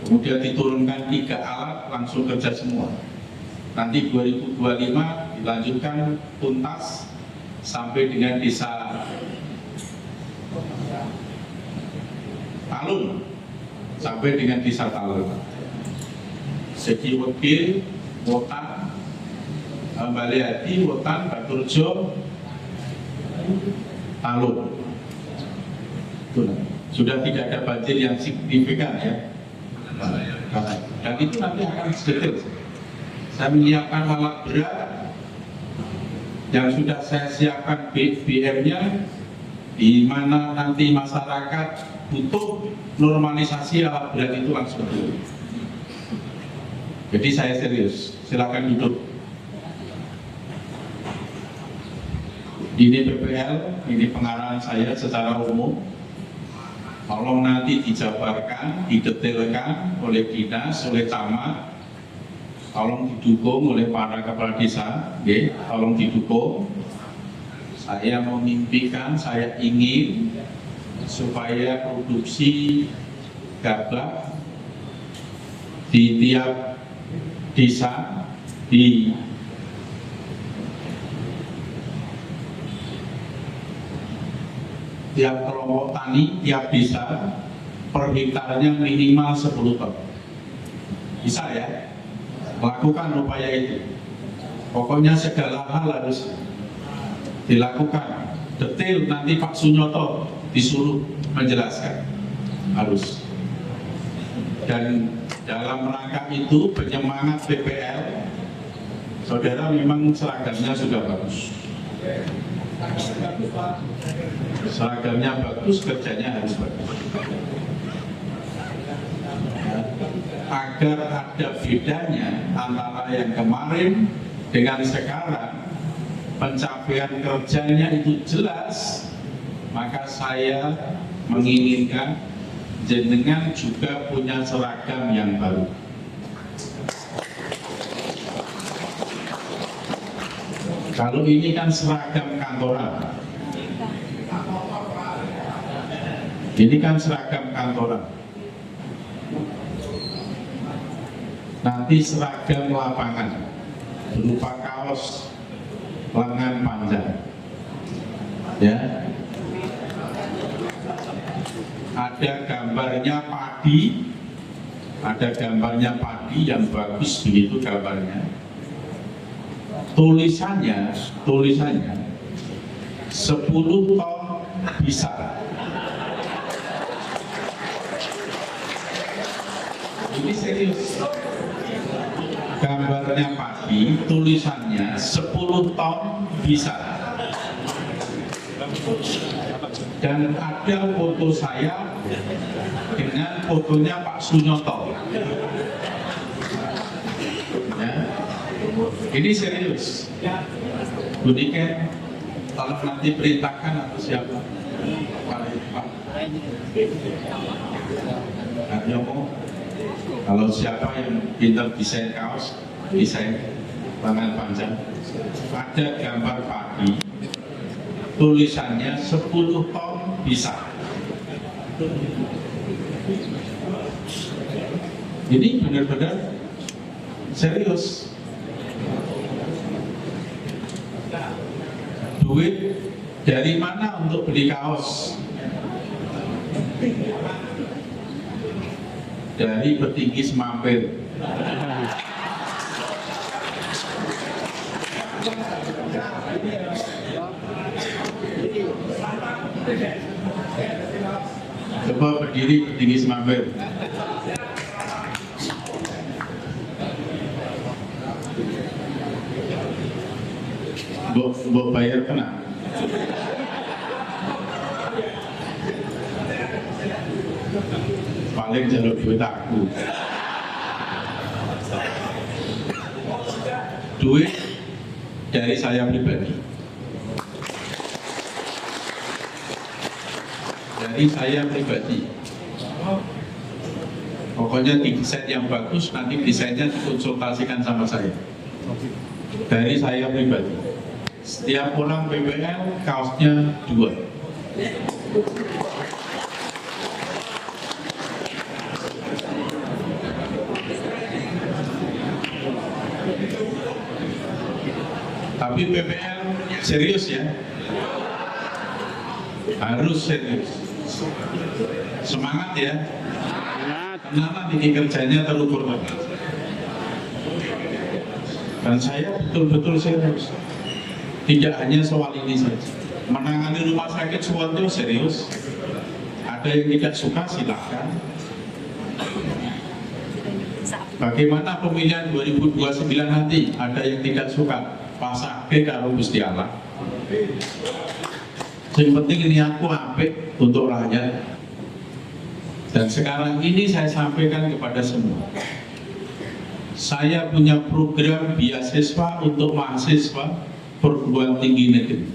Kemudian diturunkan 3 alat, langsung kerja semua. Nanti 2025 dilanjutkan tuntas sampai dengan desa Talun, sampai dengan desa Talun. Segi Wekil, Wotan, Balehati, Wotan, Baturjo, Talun. Sudah tidak ada banjir yang signifikan ya. Dan itu nanti akan detail. Saya menyiapkan alat berat yang sudah saya siapkan BM-nya, di mana nanti masyarakat butuh normalisasi alat berat itu langsung dulu. Jadi saya serius, silakan duduk. Ini PPL, ini pengarahan saya secara umum. Tolong nanti dijabarkan, didetailkan oleh dinas, oleh camat. Tolong didukung oleh para kepala desa, okay? Tolong didukung. Saya memimpikan, saya ingin supaya produksi gabah di tiap desa, di tiap kelompok tani, tiap desa per hektarnya minimal 10 ton. Bisa ya? Lakukan upaya itu. Pokoknya segala hal harus dilakukan. Detail nanti Pak Sunyoto disuruh menjelaskan. Harus. Dan dalam rangka itu penyemangat PPL, saudara memang seragamnya sudah bagus. Seragamnya bagus, kerjanya harus bagus. Agar ada bedanya antara yang kemarin dengan sekarang, pencapaian kerjanya itu jelas, maka saya menginginkan jenengan juga punya seragam yang baru. Kalau ini kan seragam kantoran. Ini kan seragam kantoran. Nanti seragam lapangan berupa kaos lengan panjang. Ya. Ada gambarnya padi, ada gambarnya padi yang bagus begitu gambarnya. Tulisannya 10 ton bisa. Ini serius. Gambarnya padi, tulisannya 10 ton bisa. Dan ada foto saya dengan fotonya Pak Sunyoto. Ya. Ini serius. Bu Niken, tolong nanti perintahkan atau siapa? Pak Aryomo, kalau siapa yang pintar desain kaos, desain lengan panjang, ada gambar padi, tulisannya 10 ton bisa. Ini benar-benar serius. Duit dari mana untuk beli kaos? Dari petinggi Semampir. Coba berdiri petinggi Semampir. Mbok bayar kena. Kepala paling jalur duit aku. Duit dari saya pribadi. Dari saya pribadi. Pokoknya desain yang bagus, nanti desainnya dikonsultasikan sama saya. Dari saya pribadi. Setiap orang PPL kaosnya 2. Tapi PPL serius ya, harus serius. Semangat ya. Karena nanti kerjanya terukur banget. Dan saya betul-betul serius. Tidak hanya soal ini saja. Menangani rumah sakit Suwondo serius. Ada yang tidak suka silakan. Bagaimana pemilihan 2029 nanti? Ada yang tidak suka. Pasake karo Gusti Allah. Yang penting ini aku apik untuk rakyat. Dan sekarang ini saya sampaikan kepada semua. Saya punya program beasiswa untuk mahasiswa perguruan tinggi negeri.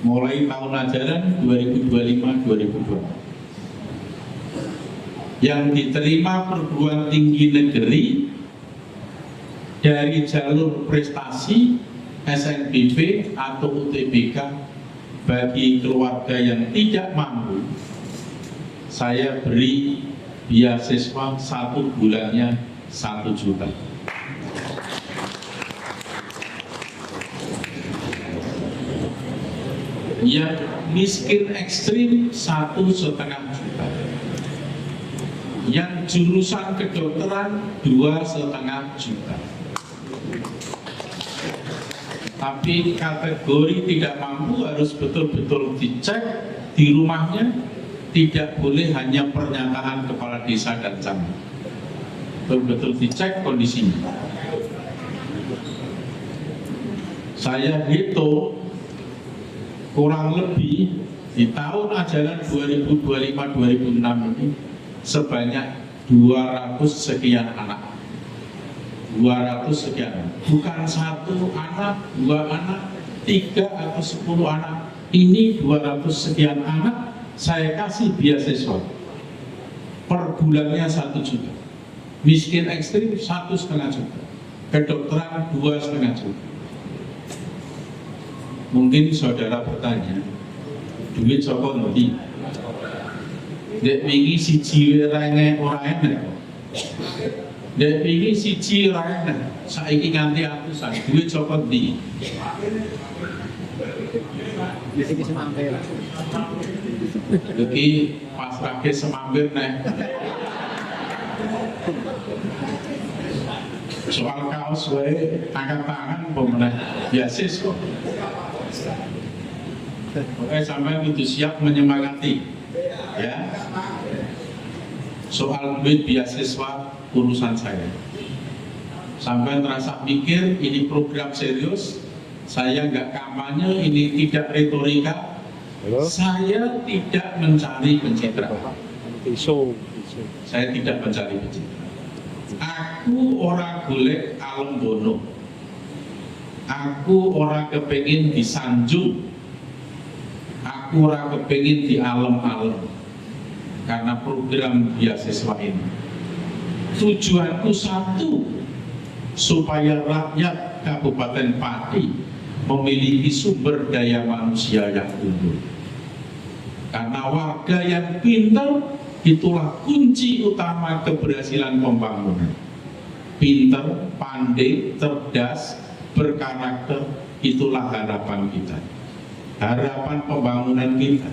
Mulai tahun ajaran 2025-2024. Yang diterima perguruan tinggi negeri dari jalur prestasi SNBP atau UTBK bagi keluarga yang tidak mampu, saya beri beasiswa 1 bulannya 1 juta. Yang miskin ekstrim 1,5 juta. Yang jurusan kedokteran 2,5 juta. Tapi kategori tidak mampu harus betul-betul dicek di rumahnya, tidak boleh hanya pernyataan kepala desa dan camat. Betul-betul dicek kondisinya. Saya hitung kurang lebih di tahun ajaran 2025-2026 ini sebanyak 200 sekian anak. 200 sekian, bukan 1 anak, 2 anak, 3 atau 10 anak. Ini 200 sekian anak saya kasih beasiswa. Per bulannya 1 juta. Miskin ekstrim 1,5 juta. Kedokteran 2,5 juta. Mungkin saudara bertanya, duit saka ndi? Dek wingi siji rene ora enek. Dek wingi siji ora enek. Saiki nganti atusan, duit saka ndi? Iki semampe. Iki pasrahke semambir nek. Soal kaos wae angkat tangan pemenang beasiswa. Oke, sampai itu siap menyemangati ya. Soal duit beasiswa urusan saya. Sampai terasa mikir ini program serius. Saya nggak kampanye, ini tidak retorika. Saya tidak mencari pencitraan. Saya tidak mencari pencitraan. Aku orang golek alem bono. Aku orang kepengin disanjung. Aku orang kepengin di alem-alem. Karena program beasiswa ini. Tujuanku satu, supaya rakyat Kabupaten Pati memiliki sumber daya manusia yang unggul. Karena warga yang pintar itulah kunci utama keberhasilan pembangunan. Pintar, pandai, cerdas, berkarakter, itulah harapan kita. Harapan pembangunan kita,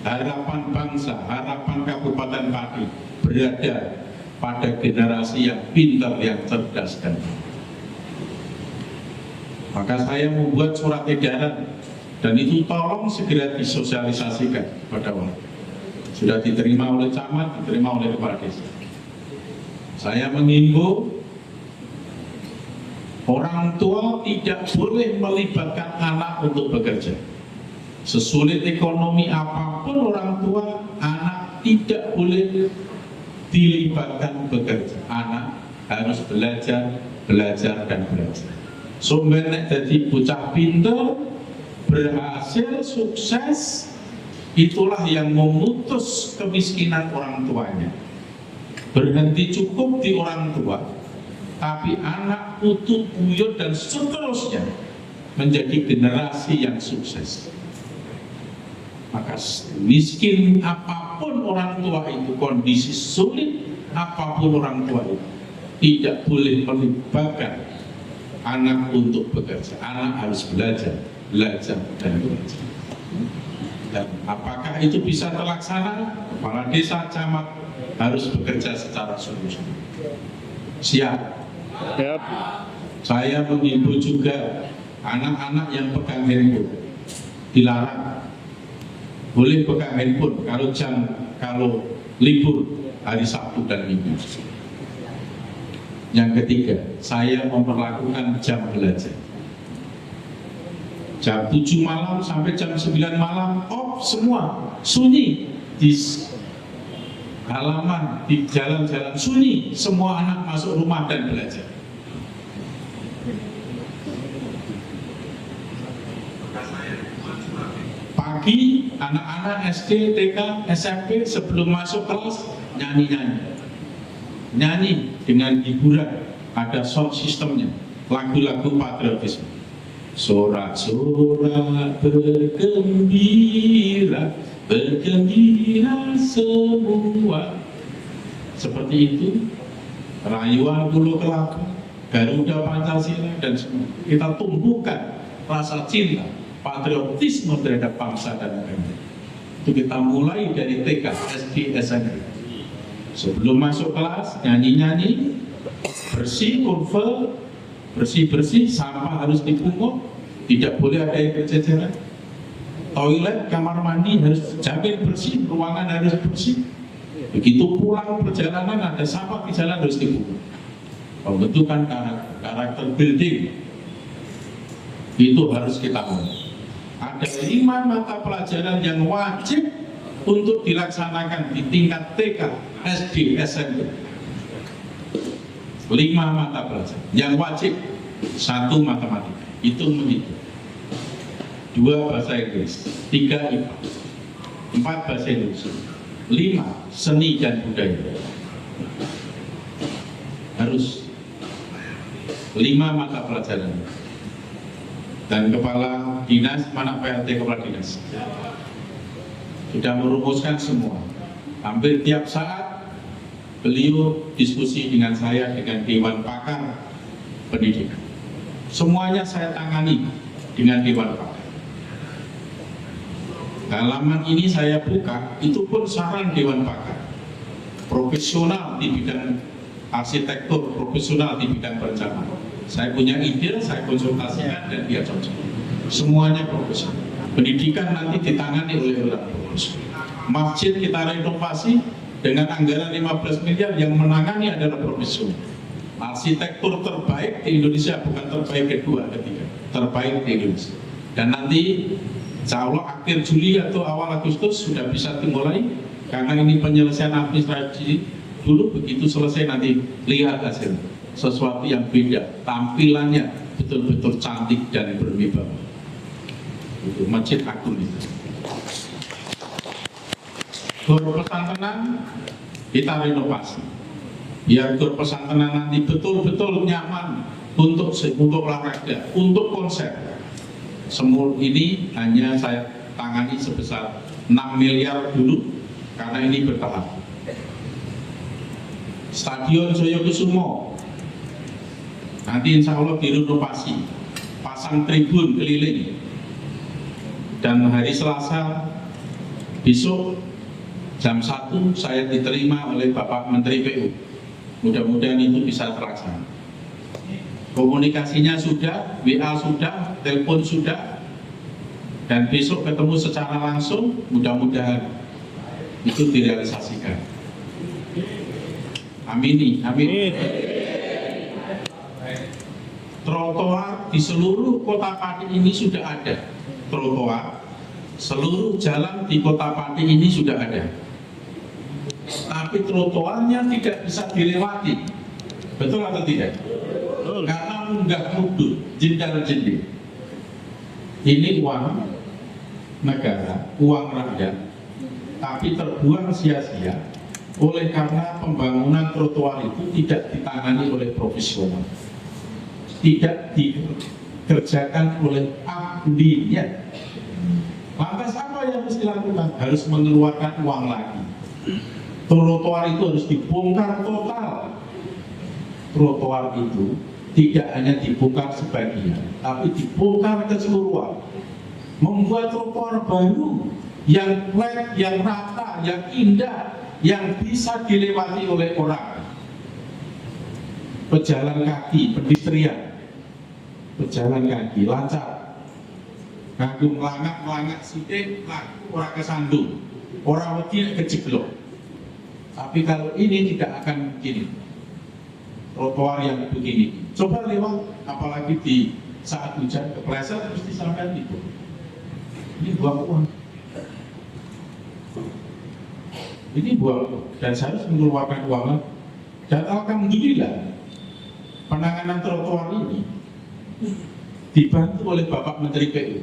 harapan bangsa, harapan Kabupaten Pati berada pada generasi yang pintar, yang cerdas dan maka saya membuat surat edaran dan itu tolong segera disosialisasikan pada warga. Sudah diterima oleh camat, diterima oleh kepala desa. Saya mengimbau orang tua tidak boleh melibatkan anak untuk bekerja. Sesulit ekonomi apapun orang tua, anak tidak boleh dilibatkan bekerja. Anak harus belajar, dan belajar. Sumber nek jadi bocah pinter, berhasil, sukses, itulah yang memutus kemiskinan orang tuanya. Berhenti cukup di orang tua, tapi anak, putu, buyut, dan seterusnya menjadi generasi yang sukses. Maka miskin apapun orang tua itu, kondisi sulit apapun orang tua itu, tidak boleh melibatkan anak untuk bekerja. Anak harus belajar, dan belajar. Dan apakah itu bisa terlaksana? Kepala desa, camat harus bekerja secara sungguh-sungguh. Siap? Siap. Saya menghimbau juga anak-anak yang pegang handphone dilarang. Boleh pegang handphone kalau libur hari Sabtu dan Minggu. Yang ketiga, saya memperlakukan jam belajar. Jam 7 malam sampai jam 9 malam off semua, sunyi di halaman, di jalan-jalan sunyi, semua anak masuk rumah dan belajar. Pagi anak-anak SD, TK, SMP sebelum masuk kelas nyanyi dengan hiburan, ada sound systemnya, lagu-lagu patriotisme. Sorak-sorak bergembira semua. Seperti itu, rayuan Pulau Kelapa, Garuda Pancasila, dan semua. Kita tumbuhkan rasa cinta, patriotisme terhadap bangsa dan negara. Itu kita mulai dari TK, SD, SMP. Sebelum masuk kelas, nyanyi-nyanyi, bersih, kurva, bersih-bersih, sampah harus dipungut, tidak boleh ada yang berceceran. Toilet, kamar mandi harus jamin bersih, ruangan harus bersih. Begitu pulang perjalanan, ada sampah di jalan harus dipungut. Pembentukan karakter building itu harus kita mulai. Ada 5 mata pelajaran yang wajib untuk dilaksanakan di tingkat TK, SD, SMP. 5 mata pelajaran yang wajib. 1 matematika, hitung menghitung. 2 bahasa Inggris, 3 IPA, 4 bahasa Indonesia, 5 seni dan budaya. Harus 5 mata pelajaran. Dan kepala dinas, mana PLT kepala dinas, sudah merumuskan semua. Hampir tiap saat beliau diskusi dengan saya, dengan Dewan Pakar Pendidikan. Semuanya saya tangani dengan Dewan Pakar. Halaman ini saya buka, itu pun saran Dewan Pakar. Profesional di bidang arsitektur, profesional di bidang perencanaan. Saya punya ide, saya konsultasikan, dan dia cocok. Semuanya profesional. Pendidikan nanti ditangani oleh orang profesional. Masjid kita renovasi dengan anggaran 15 miliar, yang menangani adalah profesional. Arsitektur terbaik di Indonesia, bukan terbaik kedua, ketiga, terbaik di Indonesia. Dan nanti insya Allah akhir Juli atau awal Agustus sudah bisa dimulai, karena ini penyelesaian administrasi dulu. Begitu selesai nanti lihat hasil, sesuatu yang beda, tampilannya betul-betul cantik dan berwibawa. Itu Masjid Agung itu. Gor pesantren kita renovasi, biar gor pesantren nanti betul-betul nyaman untuk olahraga, untuk konser. Semua ini hanya saya tangani sebesar 6 miliar dulu, karena ini bertahap. Stadion Joyokusumo nanti insya Allah direnovasi, pasang tribun keliling. Dan hari Selasa besok jam 1 saya diterima oleh Bapak Menteri PU. Mudah-mudahan itu bisa terlaksana. Komunikasinya sudah, WA sudah, telepon sudah, dan besok ketemu secara langsung, mudah-mudahan itu direalisasikan. Amin. Trotoar di seluruh Kota Pati ini sudah ada. Trotoar seluruh jalan di Kota Pati ini sudah ada. tapi trotoarnya tidak bisa dilewati. Betul atau tidak? Karena munggah mundur, jendal jendir. Ini uang negara, uang rakyat, tapi terbuang sia-sia oleh karena pembangunan trotoar itu tidak ditangani oleh profesional, tidak dikerjakan oleh ahlinya. Lantas apa yang harus dilakukan? Harus mengeluarkan uang lagi. Trotoar itu harus dibongkar total. Trotoar itu tidak hanya dibongkar sebagian, tapi dibongkar keseluruhan. Membuat trotoar baru yang flat, yang rata, yang indah, yang bisa dilewati oleh orang. Pejalan kaki, pedestrian, pejalan kaki lancar. Nganggo melangak sithik laku ora kesandung, ora wedi kejeblok. Tapi kalau ini tidak akan begini. Trotoar yang begini. Coba lewat, apalagi di saat hujan kepleset mesti sampai itu. Ini buang uang. Ini buang uang dan saya harus mengeluarkan uang lagi. Dan alhamdulillah penanganan trotoar ini dibantu oleh Bapak Menteri PU.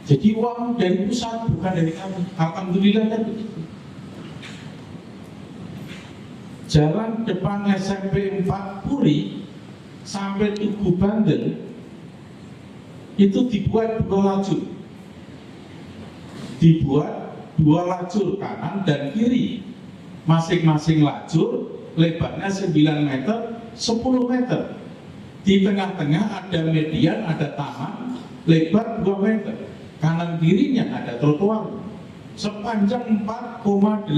Jadi uang dari pusat bukan dari kami. Alhamdulillah kan begitu. Jalan depan SMP 4 Puri sampai Tugu Bandel itu dibuat 2 lajur. Dibuat 2 lajur kanan dan kiri. Masing-masing lajur lebarnya 9 meter, 10 meter. Di tengah-tengah ada median, ada taman, lebar 2 meter. Kanan kirinya ada trotoar sepanjang 4,8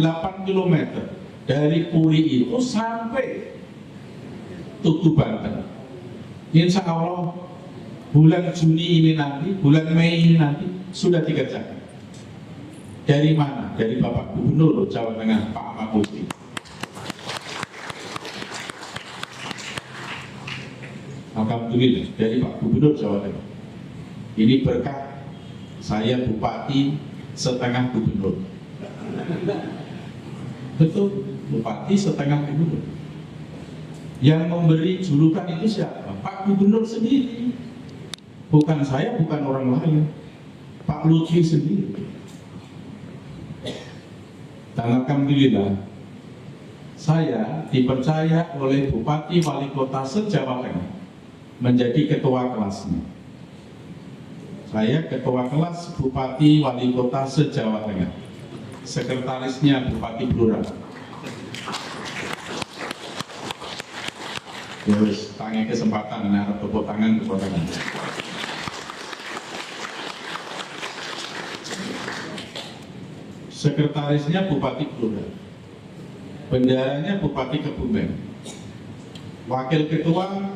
km dari Puri itu sampai Tugu Banten. Insya Allah bulan Juni ini nanti, bulan Mei ini nanti sudah dikerjakan. Dari mana? Dari Bapak Gubernur Jawa Tengah, Pak Ahmad Muzti. Alhamdulillah dari Pak Gubernur Jawa Tengah. Ini berkah saya bupati setengah gubernur. Betul, bupati setengah gubernur. Yang memberi julukan itu siapa? Pak Gubernur sendiri. Bukan saya, bukan orang lain. Pak Lutfi sendiri. Dan alhamdulillah saya dipercaya oleh Bupati Wali Kota se-Jawa Tengah menjadi ketua kelasnya. Saya ketua kelas Bupati Wali Kota se-Jawa Tengah. Sekretarisnya Bupati Blora. Ya wis, tangi kesempatan narap tepuk tangan. Sekretarisnya Bupati Blora. Bendaranya Bupati Kebumen. Wakil ketua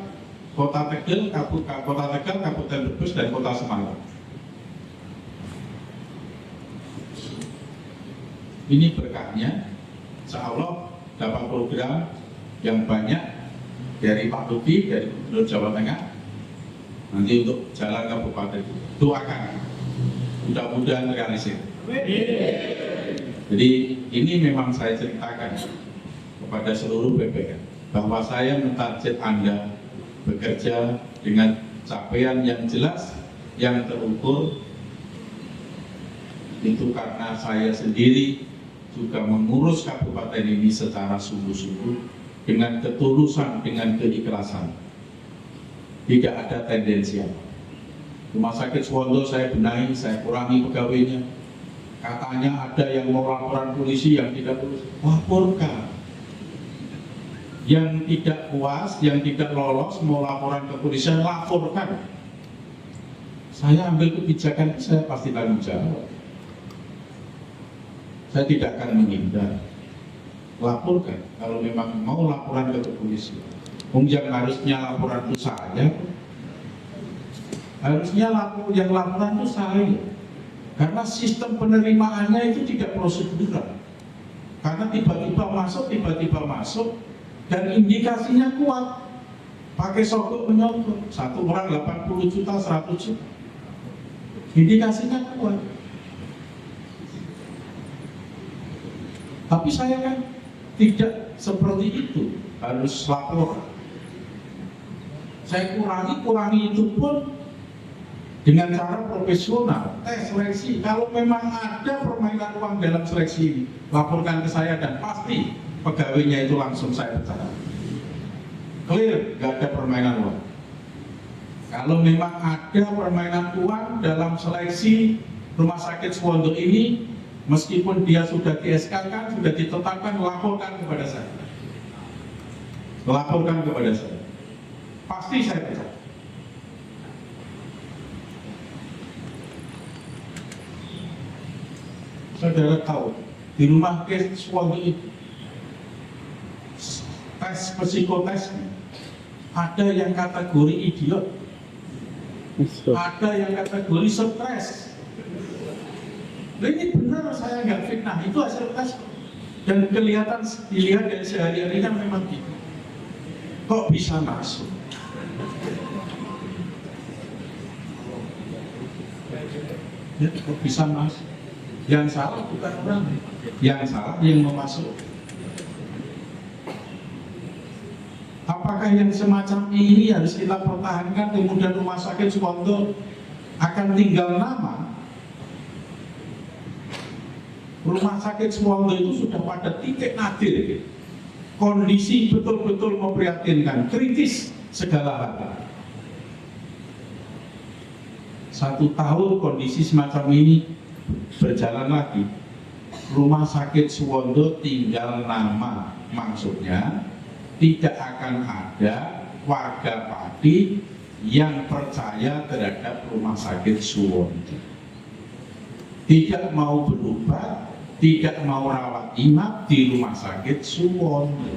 Kota Tegal, Kabupaten Brebes, dan Kota Semarang. Ini berkahnya, insya Allah dapat program yang banyak dari Pak Lutfi, dari Gubernur Jawa Tengah. Nanti untuk jalan kabupaten itu doakan, mudah-mudahan realisir. Jadi ini memang saya ceritakan kepada seluruh BPN bahwa saya mentarget Anda bekerja dengan capaian yang jelas, yang terukur. Itu karena saya sendiri juga mengurus kabupaten ini secara sungguh-sungguh, dengan ketulusan, dengan keikhlasan. Tidak ada tendensial. Rumah sakit Suwondo saya benahi, saya kurangi pegawainya. Katanya ada yang mau laporan polisi, yang tidak polisi, laporkan. Yang tidak puas, yang tidak lolos mau laporan ke polisi, laporkan. Saya ambil kebijakan, saya pasti tanggung jawab. Saya tidak akan menghindar. Laporkan kalau memang mau laporan ke polisi. Yang harusnya laporan itu saya. Harusnya yang laporan itu saya. Karena sistem penerimaannya itu tidak prosedural. Karena tiba-tiba masuk, dan indikasinya kuat. Pakai sogok menyogok, 1 orang 80 juta, 100 juta. Indikasinya kuat. Tapi saya kan tidak seperti itu, harus lapor. Saya kurangi itu pun dengan cara profesional, tes seleksi. Kalau memang ada permainan uang dalam seleksi ini, laporkan ke saya dan pasti pegawainya itu langsung saya pecat. Clear, nggak ada permainan uang. Kalau memang ada permainan uang dalam seleksi Rumah Sakit Suwondo ini, meskipun dia sudah di-SK-kan, sudah ditetapkan, laporkan kepada saya. Laporkan kepada saya. Pasti saya pecat. Saudara tahu, di Rumah Sakit Suwondo itu tes psikotes ada yang kategori idiot, ada yang kategori stres. Ini benar, saya nggak fitnah, itu hasil tes dan kelihatan, dilihat dari sehari-harinya memang gitu. Kok bisa masuk? Ya, kok bisa masuk? Yang salah bukan orang, yang salah yang mau masuk. Apakah yang semacam ini harus kita pertahankan, kemudian Rumah Sakit Suwondo akan tinggal nama? Rumah Sakit Suwondo itu sudah pada titik nadir, kondisi betul-betul memprihatinkan, kritis segala hal. 1 tahun kondisi semacam ini berjalan lagi, Rumah Sakit Suwondo tinggal nama, maksudnya tidak akan ada warga Pati yang percaya terhadap Rumah Sakit Suwondo, tidak mau berubah, tidak mau rawat inap di Rumah Sakit Suwondo.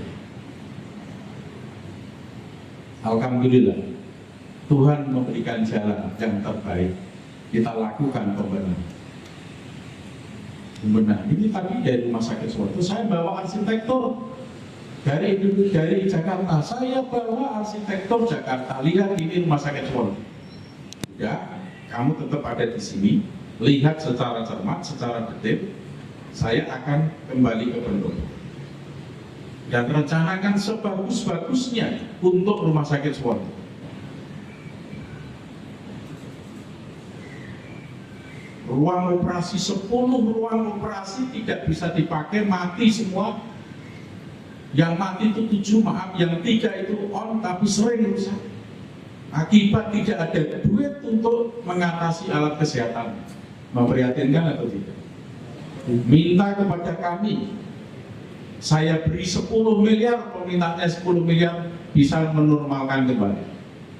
Alhamdulillah, Tuhan memberikan jalan yang terbaik. Kita lakukan pembenahan. Ini tadi dari Rumah Sakit Suwondo, saya bawa arsitektur dari Jakarta, saya bawa arsitektur Jakarta, lihat ini Rumah Sakit Suwondo. Ya, kamu tetap ada di sini, lihat secara cermat, secara detail. Saya akan kembali ke Bendung dan rencanakan sebagus-bagusnya untuk Rumah Sakit Suwondo. Ruang operasi 10 ruang operasi tidak bisa dipakai, mati semua. Yang mati itu 7, maaf, yang 3 itu on tapi sering rusak. Akibat tidak ada duit untuk mengatasi alat kesehatan. Memprihatinkan atau tidak? Minta kepada kami, saya beri 10 miliar, permintaannya 10 miliar bisa menormalkan kembali.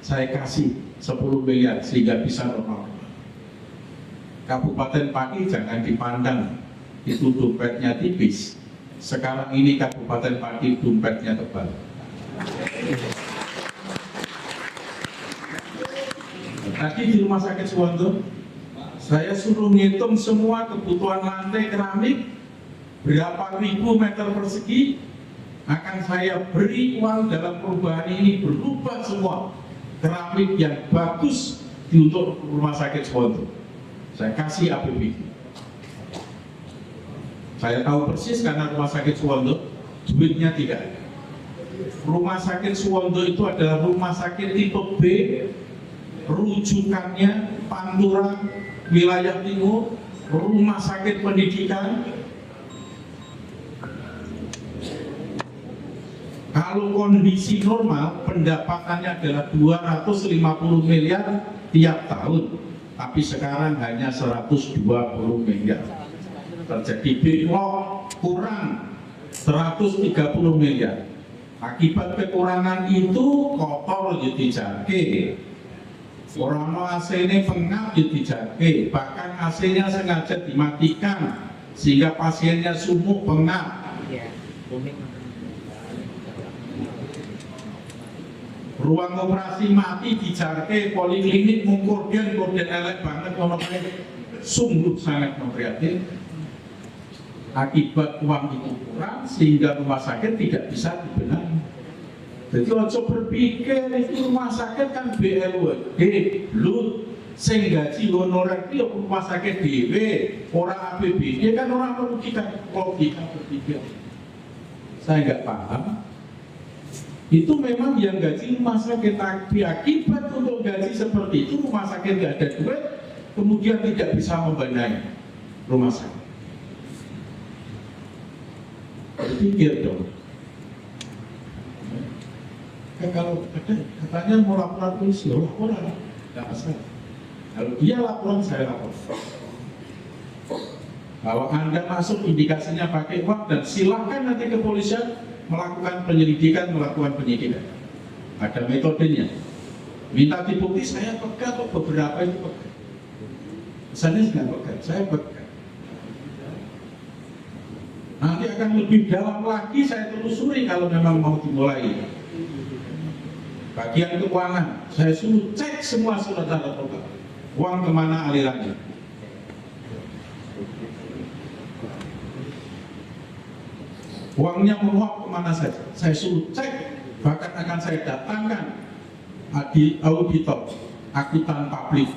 Saya kasih 10 miliar sehingga bisa normal. Kabupaten Pati jangan dipandang itu dompetnya tipis. Sekarang ini Kabupaten Pati dompetnya tebal. Tadi di Rumah Sakit Suwondo, saya suruh ngitung semua kebutuhan lantai keramik, berapa ribu meter persegi, akan saya beri uang dalam perubahan ini, berubah semua keramik yang bagus untuk Rumah Sakit Suwondo. Saya kasih APBD. Saya tahu persis karena Rumah Sakit Suwondo duitnya tidak ada. Rumah Sakit Suwondo itu adalah rumah sakit tipe B, rujukannya Pantura, wilayah timur, rumah sakit pendidikan. Kalau kondisi normal, pendapatannya adalah 250 miliar tiap tahun, tapi sekarang hanya 120 miliar. Terjadi backlog, kurang 130 miliar. Akibat kekurangan itu kotor jadi jake. Orang AC ini pengap jadi jake, bahkan AC-nya sengaja dimatikan sehingga pasiennya sumuk pengap. Ruang operasi mati di jake, poliklinik mungkorden elek banget, sungguh sangat memprihatinkan. Akibat uang itu kurang sehingga rumah sakit tidak bisa dibenahi. Jadi ojo berpikir itu rumah sakit kan BLUD, sing gaji honorer itu rumah sakit dhewe, ora APBD kan orang merugikan. Logika berpikir saya nggak paham. Itu memang yang gaji rumah sakit, tapi akibat untuk gaji seperti itu rumah sakit nggak ada duit, kemudian tidak bisa membenahi rumah sakit. Berpikir dong. Kalau ada katanya mau laporan polisi, laporan, nggak masalah. Kalau dia laporan, saya lapor. Kalau Anda masuk indikasinya pakai uang, dan silahkan nanti kepolisian melakukan penyelidikan, Ada metodenya. Minta dibukti, saya pegang kok, beberapa itu pegang. Misalnya nggak pegang, saya pegang. Nanti akan lebih dalam lagi saya telusuri kalau memang mau dimulai. Bagian keuangan, saya suruh cek semua surat utang. Uang kemana alirannya? Uangnya menguap kemana saja? Saya suruh cek. Bahkan akan saya datangkan auditor, akuntan publik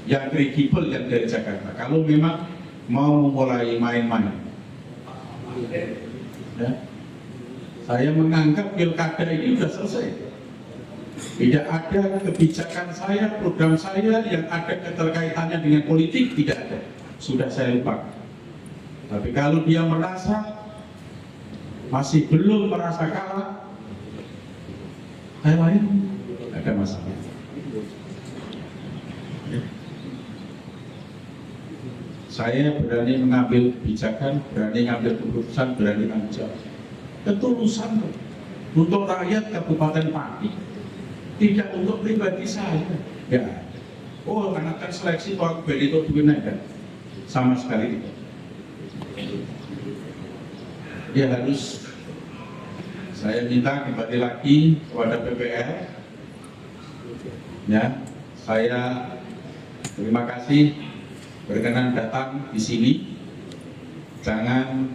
yang kredibel yang dari Jakarta. Kalau memang mau memulai main-main, ya. Saya menganggap pilkada ini sudah selesai. Tidak ada kebijakan saya, program saya yang ada keterkaitannya dengan politik, tidak ada. Sudah saya lupakan. Tapi kalau dia merasa masih belum merasa kalah, saya lain ada masalah. Saya berani mengambil kebijakan, berani mengambil keputusan, berani tanggung jawab. Ketulusan untuk rakyat Kabupaten Pati, tidak untuk pribadi saya. Ya. Oh, karena kan seleksi kalau beli itu duit kan? Sama sekali tidak. Ya harus saya minta kembali lagi kepada PPL. Ya, saya terima kasih berkenan datang di sini. Jangan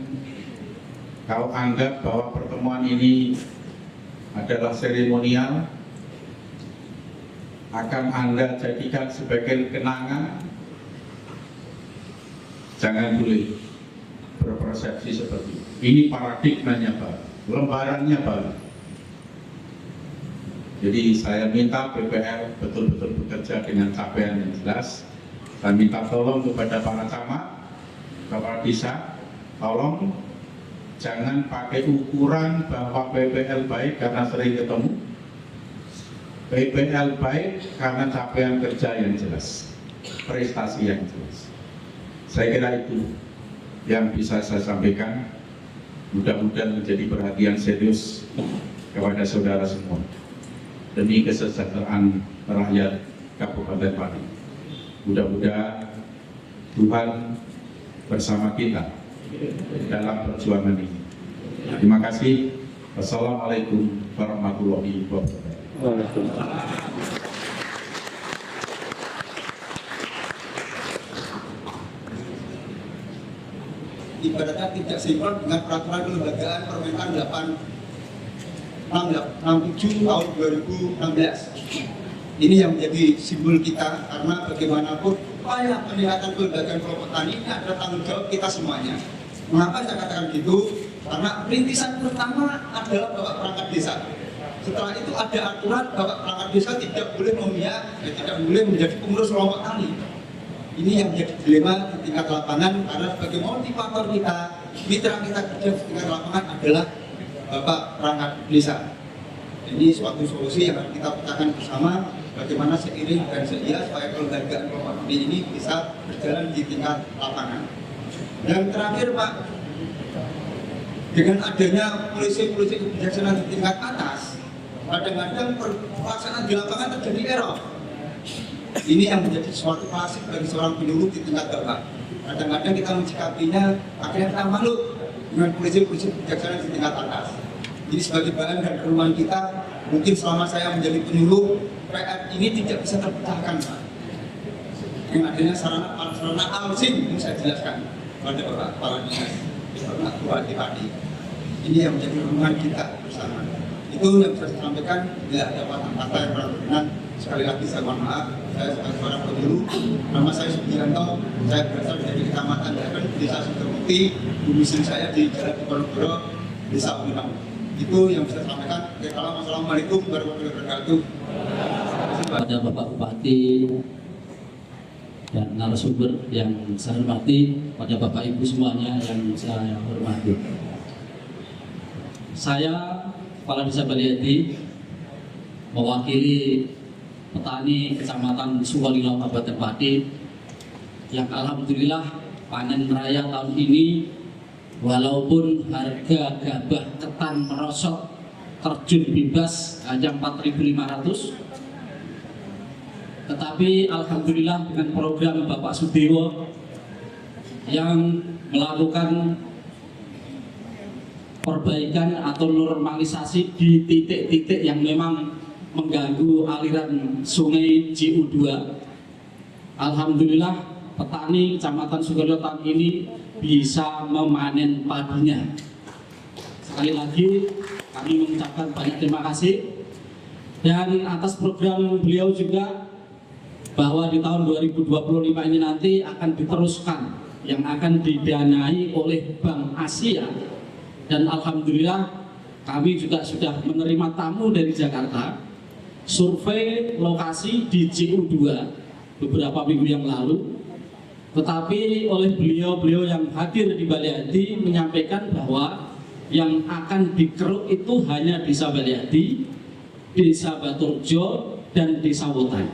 kau anggap bahwa pertemuan ini adalah seremonial, akan Anda jadikan sebagai kenangan. Jangan boleh berpersepsi seperti itu. Ini paradigmanya baru, lembarannya baru. Jadi saya minta PPL betul-betul bekerja dengan capaian yang jelas. Saya minta tolong kepada para camat, kepala desa, tolong jangan pakai ukuran bahwa PPL baik karena sering ketemu. PPL baik karena capaian kerja yang jelas, prestasi yang jelas. Saya kira itu yang bisa saya sampaikan. Mudah-mudahan menjadi perhatian serius kepada saudara semua demi kesejahteraan rakyat Kabupaten Pati. Mudah-mudahan Tuhan bersama kita dalam perjuangan ini. Terima kasih. Wassalamualaikum warahmatullahi wabarakatuh. Ibaratnya tidak sinkron dengan peraturan kelembagaan Permentan 867 tahun 2016. Ini yang menjadi simbol kita, karena bagaimanapun upaya peningkatan kelembagaan kelompok tani ini adalah tanggung jawab kita semuanya. Mengapa saya katakan gitu? Karena perintisan pertama adalah Bapak Perangkat Desa. Setelah itu ada aturan Bapak Perangkat Desa tidak boleh memihak, tidak boleh menjadi pengurus kelompok tani. Ini yang menjadi dilema di tingkat lapangan, karena sebagai motivator kita, mitra kita kerja di tingkat lapangan adalah Bapak Perangkat Desa. Ini suatu solusi yang harus kita pecahkan bersama, bagaimana seiring dan seia supaya kelembagaan kelompok tani ini bisa berjalan di tingkat lapangan. Yang terakhir Pak, dengan adanya polisi-polisi kebijaksanaan di tingkat atas, kadang-kadang pelaksanaan di lapangan terjadi error. Ini yang menjadi suatu klasik bagi seorang penyuluh di tingkat bawah. Kadang-kadang kita mencikapinya, akhirnya kita malu dengan polisi-polisi kebijaksanaan di tingkat atas. Jadi sebagai bahan dan perumahan kita, mungkin selama saya menjadi penyuluh, PR ini tidak bisa terpecahkan Pak. Dengan adanya sarana alsin yang saya jelaskan pada Bapak Kepala Dinas, Bapak Bupati Pati. Ini yang menjadi perumahan kita bersama. Itu yang bisa saya sampaikan. Bila ada patah-patah yang kurang berkenan, Sekali lagi saya mohon maaf, saya sebagai seorang pemilu, nama saya Sugianto, saya berasal dari Kecamatan Jaken, Desa Sugawati, domisili saya di Jalan Diponegoro, Desa Uminang. Itu yang bisa saya sampaikan. Assalamualaikum warahmatullahi wabarakatuh. Pada Bapak Bupati dan narasumber yang saya hormati, pada Bapak Ibu semuanya yang saya hormati. Saya Kepala Desa Baliadi mewakili petani Kecamatan Sukolilo Kabupaten Pati yang alhamdulillah panen raya tahun ini walaupun harga gabah ketan merosot terjun bebas hanya 4.500, tetapi alhamdulillah dengan program Bapak Sudewo yang melakukan perbaikan atau normalisasi di titik-titik yang memang mengganggu aliran sungai JU2. Alhamdulillah petani Kecamatan Sukolilo tahun ini bisa memanen padinya. Sekali lagi kami mengucapkan banyak terima kasih, dan atas program beliau juga bahwa di tahun 2025 ini nanti akan diteruskan yang akan didanai oleh Bank Asia, dan alhamdulillah kami juga sudah menerima tamu dari Jakarta survei lokasi di JU2 beberapa minggu yang lalu, tetapi oleh beliau yang hadir di Baliadi menyampaikan bahwa yang akan dikeruk itu hanya Desa Baliadi, Desa Baturjo, dan Desa Wotan.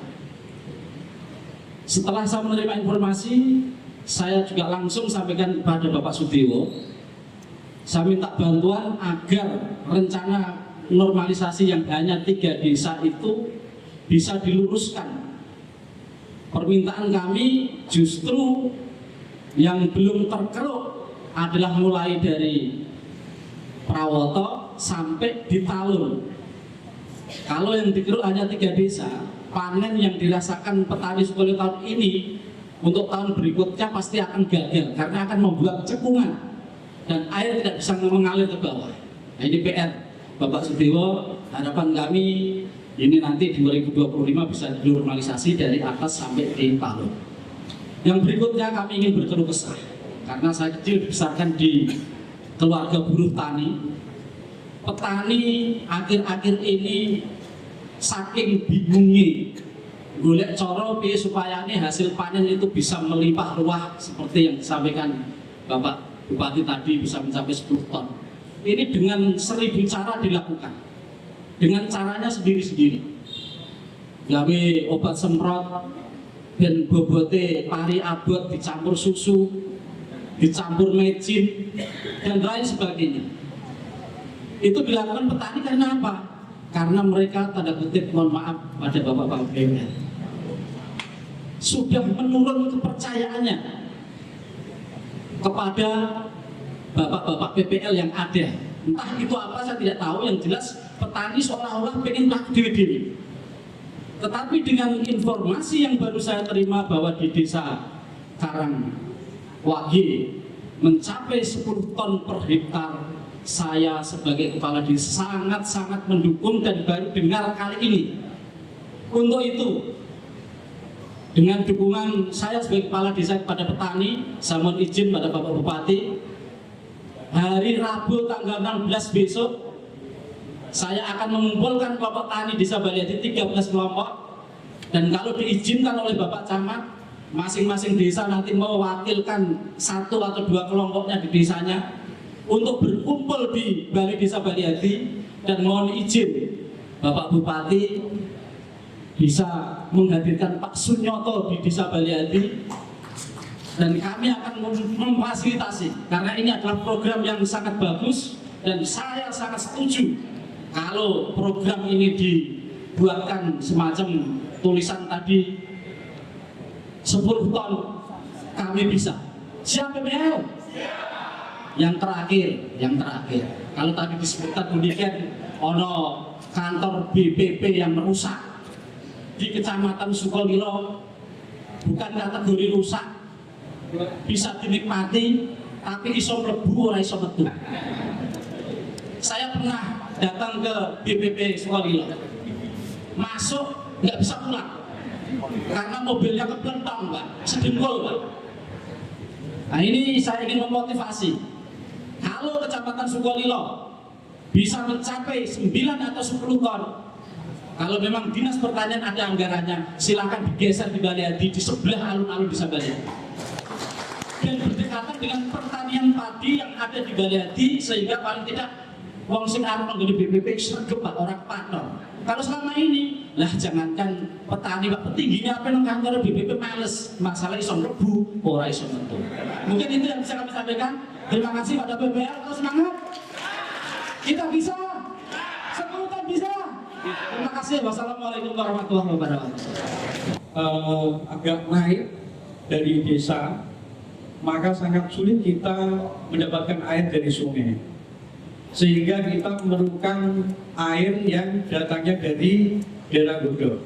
Setelah saya menerima informasi, saya juga langsung sampaikan kepada Bapak Sudewo. Saya minta bantuan agar rencana normalisasi yang hanya 3 desa itu bisa diluruskan. Permintaan kami justru yang belum terkeruk adalah mulai dari Prawoto sampai di Talun. Kalau yang dikeruk hanya 3 desa, panen yang dirasakan petani Sukolilo tahun ini untuk tahun berikutnya pasti akan gagal karena akan membuat cekungan dan air tidak bisa mengalir ke bawah. Nah, ini PR Bapak Sudewo. Harapan kami ini nanti 2025 bisa dinormalisasi dari atas sampai di Talun. Yang berikutnya kami ingin berkeluh kesah karena saya kecil dibesarkan di keluarga buruh tani. Petani akhir-akhir ini saking bingungnya golek cara piye supaya hasil panen itu bisa melimpah ruah seperti yang disampaikan Bapak Bupati tadi, bisa mencapai 10 ton. Ini dengan 1000 cara dilakukan, dengan caranya sendiri-sendiri. Gawe obat semprot dan bobote pari abot dicampur susu, dicampur mecin, dan lain sebagainya. Itu dilakukan petani karena apa? Karena mereka tanda kutip mohon maaf pada bapak-bapak BUMN sudah menurun kepercayaannya kepada bapak-bapak PPL yang ada. Entah itu apa saya tidak tahu, yang jelas petani seolah-olah pengen laku dewi-dewi. Tetapi dengan informasi yang baru saya terima bahwa di desa Karangwagi mencapai 10 ton per hektar, saya sebagai kepala desa sangat-sangat mendukung dan baru dengar kali ini. Untuk itu, dengan dukungan saya sebagai kepala desa kepada petani, saya mohon izin pada Bapak Bupati, hari Rabu tanggal 16 besok saya akan mengumpulkan kelompok tani Desa Baliadi 13 kelompok, dan kalau diizinkan oleh Bapak Camat, masing-masing desa nanti mewakilkan 1 atau 2 kelompoknya di desanya untuk berkumpul di Balai Desa Baliadi. Dan mohon izin Bapak Bupati bisa menghadirkan Pak Sunyoto di Desa Baliadi, dan kami akan memfasilitasi karena ini adalah program yang sangat bagus, dan saya sangat setuju kalau program ini dibuatkan semacam tulisan tadi 10 ton kami bisa. Siap PPL? Yang terakhir, kalau tadi disebutkan demikian ono kantor BPP yang merusak di Kecamatan Sukolilo, bukan kategori rusak, bisa dinikmati tapi iso mlebu ora iso metu. Saya pernah datang ke BPP Sukolilo, masuk nggak bisa pulang karena mobilnya keplentong, Pak, sedengkul, Pak. Nah, ini saya ingin memotivasi. Kalau Kecamatan Sukolilo bisa mencapai 9 atau 10 ton, kalau memang Dinas Pertanian ada anggarannya, silakan digeser di Baliadi, di sebelah alun-alun Desa Baliadi, dan berdekatan dengan pertanian padi yang ada di Baliadi, sehingga paling tidak wong sing arep nggone BPP sregep, Pak, orang panon. Kalau selama ini, lah jangankan petani, Pak, petingginya apa nang kantor BPP males, masalah iso mlebu, ora iso metu. Mungkin itu yang bisa kami sampaikan. Terima kasih pada BPL, terus semangat. Kita bisa, Sekutan bisa. Terima kasih. Wassalamualaikum warahmatullahi wabarakatuh. Agak naik dari desa, maka sangat sulit kita mendapatkan air dari sungai, sehingga kita memerlukan air yang datangnya dari daerah Godo.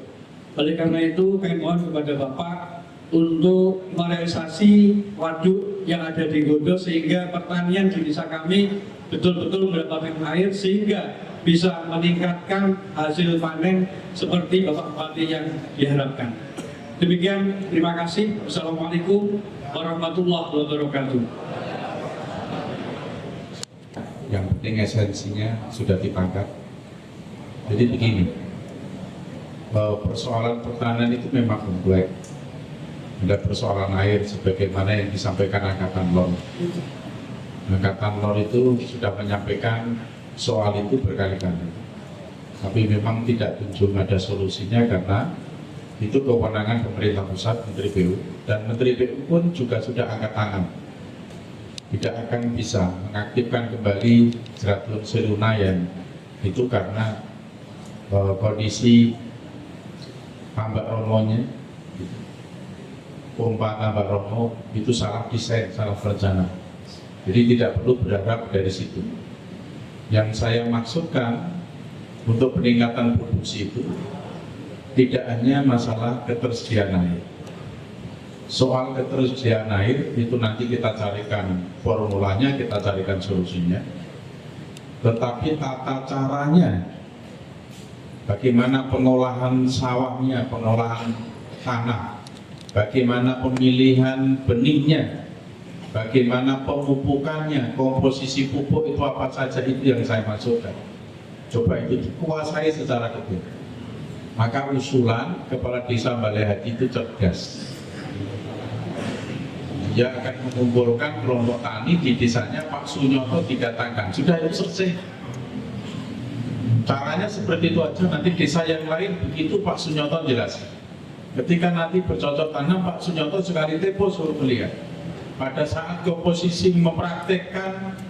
Oleh karena itu, kami mohon kepada Bapak untuk merealisasi waduk yang ada di Godo, sehingga pertanian di desa kami betul-betul mendapatkan air, sehingga bisa meningkatkan hasil panen seperti Bapak Bupati yang diharapkan. Demikian, terima kasih. Wassalamualaikum warahmatullahi wabarakatuh. Yang penting esensinya sudah ditangkap. Jadi begini, persoalan pertahanan itu memang kompleks. Ada persoalan air sebagaimana yang disampaikan Angkatan Laut. Angkatan Laut itu sudah menyampaikan soal itu berkali-kali. Tapi memang tidak kunjung ada solusinya karena itu kewenangan pemerintah pusat, Menteri PU, dan Menteri PU pun juga sudah angkat tangan. Tidak akan bisa mengaktifkan kembali Jeratul Selunayan itu karena kondisi Tambak Romonya, pompa Tambak Romo itu salah desain, salah rencana. Jadi tidak perlu berharap dari situ. Yang saya maksudkan untuk peningkatan produksi itu tidak hanya masalah ketersediaan air. Soal ketersediaan air itu nanti kita carikan formulanya, kita carikan solusinya. Tetapi tata caranya, bagaimana pengolahan sawahnya, pengolahan tanah, bagaimana pemilihan benihnya, bagaimana pemupukannya, komposisi pupuk itu apa saja, itu yang saya maksudkan. Coba itu dikuasai secara detail. Maka usulan Kepala Desa Balehati itu cerdas. Dia akan mengumpulkan kelompok tani di desanya Pak Sunyoto didatangkan. Sudah itu selesai. Caranya seperti itu aja. Nanti desa yang lain begitu Pak Sunyoto jelaskan. Ketika nanti bercocok tanam, Pak Sunyoto sekali tempo suruh melihat. Pada saat komposisi mempraktekkan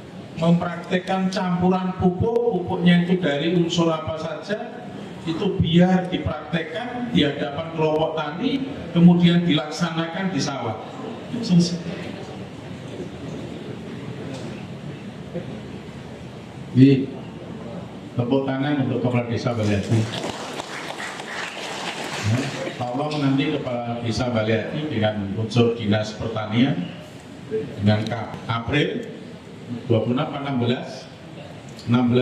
campuran pupuknya itu dari unsur apa saja, itu biar dipraktekkan di hadapan kelompok tani, kemudian dilaksanakan di sawah. Jadi tepuk tangan untuk Kepala Desa Balehati. Tolong nanti Kepala Desa Balehati dengan unsur Dinas Pertanian, dengan April 26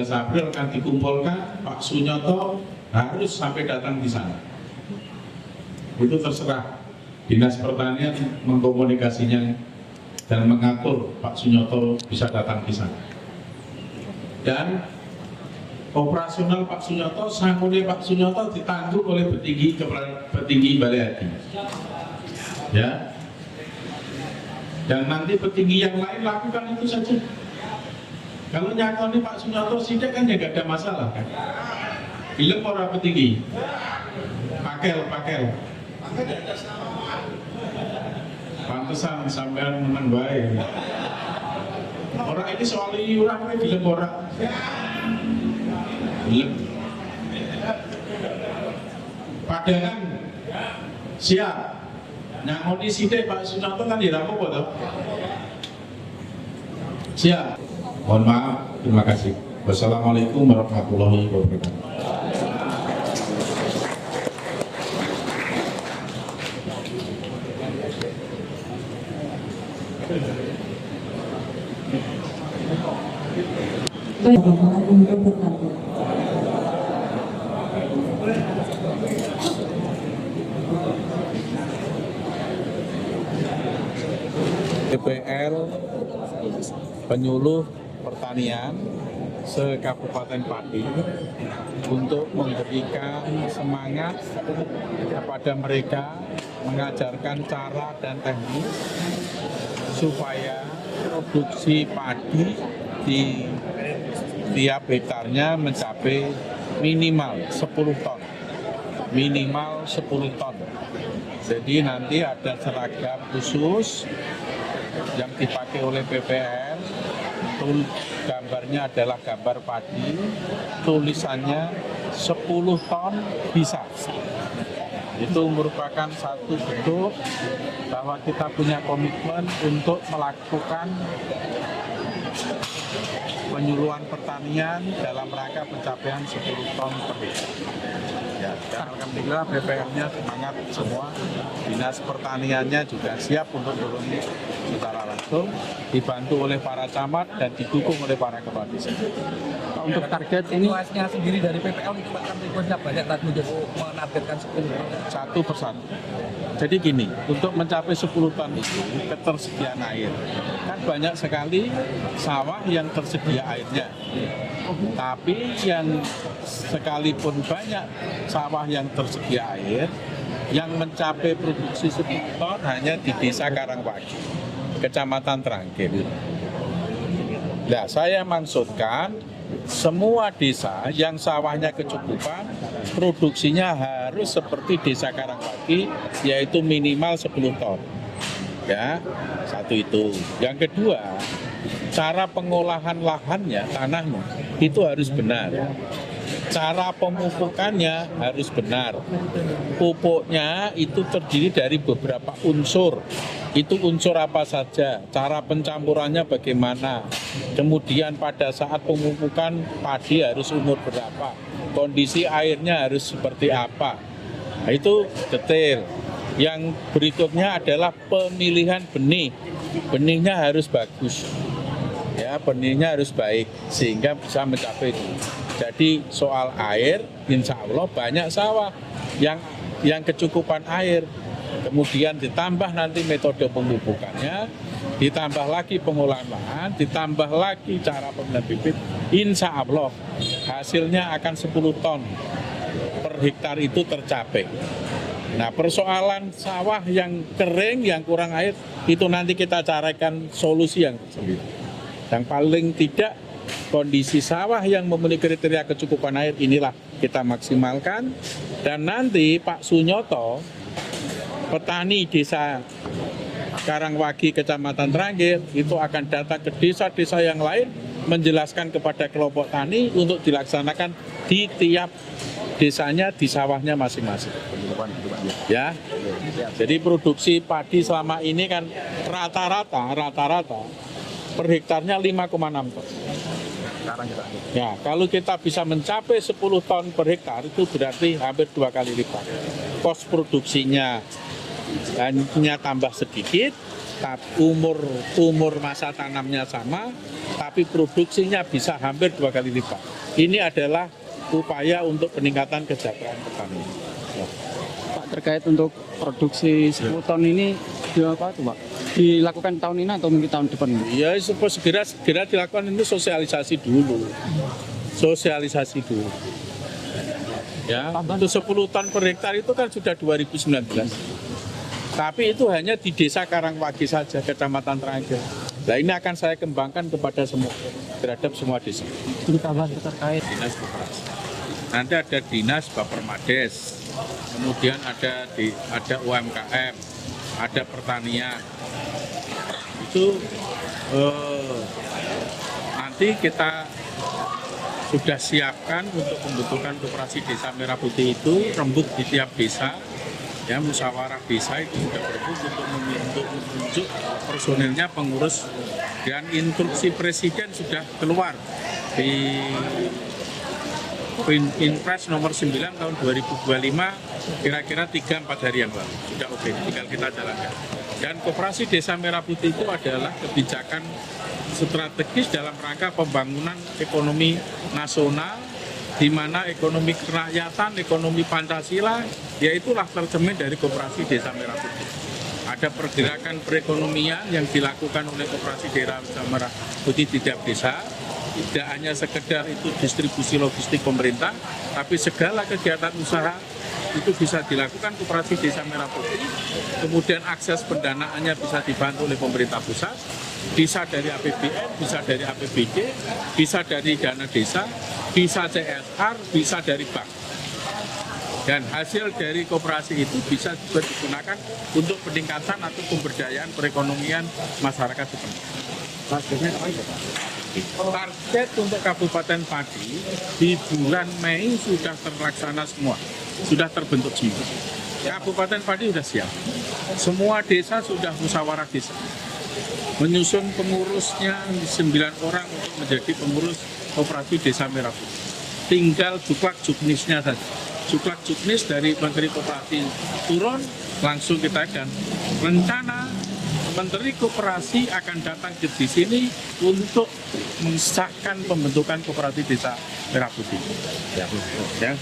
April akan dikumpulkan. Pak Sunyoto harus sampai datang di sana. Itu terserah Dinas Pertanian mengkomunikasinya dan mengatur Pak Sunyoto bisa datang di sana. Dan operasional Pak Sunyoto, sangkune Pak Sunyoto ditanggung oleh petinggi Balehati. Ya. Dan nanti petinggi yang lain lakukan itu saja. Kalau nyakoni Pak Sunyoto sidik kan ya gak ada masalah kan. Film orang petinggi. Pakel. Pantesan sampean menang baik. Orang ini soal iuran film orang. Film. Padangan siap. Nyangoni sidik Pak Sunyoto kan dirampok toh. Siap. Mohon maaf, terima kasih. Wassalamualaikum warahmatullahi wabarakatuh. Baik, untuk berkata. PPL penyuluh pertanian se-Kabupaten Pati untuk memberikan semangat kepada mereka, mengajarkan cara dan teknik supaya produksi padi di tiap hektarnya mencapai minimal 10 ton. Minimal 10 ton. Jadi nanti ada seragam khusus yang dipakai oleh PPL. Gambarnya adalah gambar padi, tulisannya 10 ton bisa. Itu merupakan satu bentuk bahwa kita punya komitmen untuk melakukan penyuluhan pertanian dalam rangka pencapaian 10 ton per hektar. Ya, dan alhamdulillah BPM-nya semangat semua, dinas pertaniannya juga siap untuk turun secara langsung, dibantu oleh para camat dan didukung oleh para kepala desa. Untuk target ini luasnya sendiri dari PPL itu akan rekornya banyak tadi menargetkan 10 satu persatu. Jadi gini, untuk mencapai 10 ton itu ketersediaan air. Kan banyak sekali sawah yang tersedia airnya. Tapi yang sekalipun banyak sawah yang tersedia air, yang mencapai produksi 10 ton hanya di Desa Karangwagi, Kecamatan Trangkil. Nah, saya maksudkan semua desa yang sawahnya kecukupan, produksinya harus seperti Desa Karangwagi, yaitu minimal 10 ton. Ya, satu itu. Yang kedua, cara pengolahan lahannya, tanahnya, itu harus benar. Cara pemupukannya harus benar. Pupuknya itu terdiri dari beberapa unsur. Itu unsur apa saja, cara pencampurannya bagaimana. Kemudian pada saat pemupukan padi harus umur berapa, kondisi airnya harus seperti apa. Nah, itu detail. Yang berikutnya adalah pemilihan benih. Benihnya harus bagus. Ya, benihnya harus baik sehingga bisa mencapai itu. Jadi soal air, insya Allah banyak sawah yang kecukupan air. Kemudian ditambah nanti metode pemupukannya, ditambah lagi pengolahan lahan, ditambah lagi cara pemilihan bibit. Insya Allah hasilnya akan 10 ton per hektar itu tercapai. Nah, persoalan sawah yang kering, yang kurang air, itu nanti kita carikan solusi yang sendiri. Yang paling tidak, kondisi sawah yang memiliki kriteria kecukupan air inilah kita maksimalkan. Dan nanti Pak Sunyoto, petani desa Karangwagi, Kecamatan Trangkil, itu akan datang ke desa-desa yang lain, menjelaskan kepada kelompok tani untuk dilaksanakan di tiap desanya, di sawahnya masing-masing. Ya, jadi produksi padi selama ini kan rata-rata per hektarnya 5,6 ton. Ya, kalau kita bisa mencapai 10 ton per hektar itu berarti hampir 2 kali lipat. Kos produksinya hanya tambah sedikit, tapi umur masa tanamnya sama, tapi produksinya bisa hampir 2 kali lipat. Ini adalah upaya untuk peningkatan kesejahteraan petani. Ya. Pak, terkait untuk produksi 10 ton ini Pak? Dilakukan tahun ini atau mungkin tahun depan? Ya, segera dilakukan, itu sosialisasi dulu. Ya, untuk 10 ton per hektar itu kan sudah 2019. Tapi itu hanya di Desa Karangwagi saja, Kecamatan Trangkil. Nah, ini akan saya kembangkan kepada terhadap semua desa. Ini kabar terkait Dinas Koperasi. Nanti ada Dinas Bapermades, kemudian ada UMKM, ada pertanian. Itu nanti kita sudah siapkan untuk pembentukan koperasi desa Merah Putih itu, rembuk di tiap desa. Ya, musyawarah desa itu sudah berebut untuk menunjuk personilnya, pengurus, dan instruksi presiden sudah keluar di Inpres nomor 9 tahun 2025, kira-kira 3-4 hari yang lalu. Sudah oke, tinggal kita jalankan. Dan koperasi desa Merah Putih itu adalah kebijakan strategis dalam rangka pembangunan ekonomi nasional, di mana ekonomi kerakyatan, ekonomi Pancasila, yaitulah tercermin dari koperasi desa Merah Putih. ada pergerakan perekonomian yang dilakukan oleh Koperasi Daerah Wisata Merah Putih di tiap desa. Tidak hanya sekedar itu distribusi logistik pemerintah, tapi segala kegiatan usaha itu bisa dilakukan Koperasi Desa Merah Putih. Kemudian akses pendanaannya bisa dibantu oleh pemerintah pusat, bisa dari APBN, bisa dari APBD, bisa dari dana desa, bisa CSR, bisa dari bank. Dan hasil dari koperasi itu bisa juga digunakan untuk peningkatan atau pemberdayaan perekonomian masyarakat setempat. Target untuk Kabupaten Pati di bulan Mei sudah terlaksana semua, sudah terbentuk semua. Kabupaten Pati sudah siap. Semua desa sudah musyawarah desa. Menyusun pengurusnya 9 orang untuk menjadi pengurus Koperasi Desa Merah Putih. Tinggal juklak juknisnya saja. Juklak juknis dari Menteri Koperasi turun, langsung kita dan rencana Menteri Koperasi akan datang ke di sini untuk mengesahkan pembentukan Koperasi Desa Merah Putih. Ya.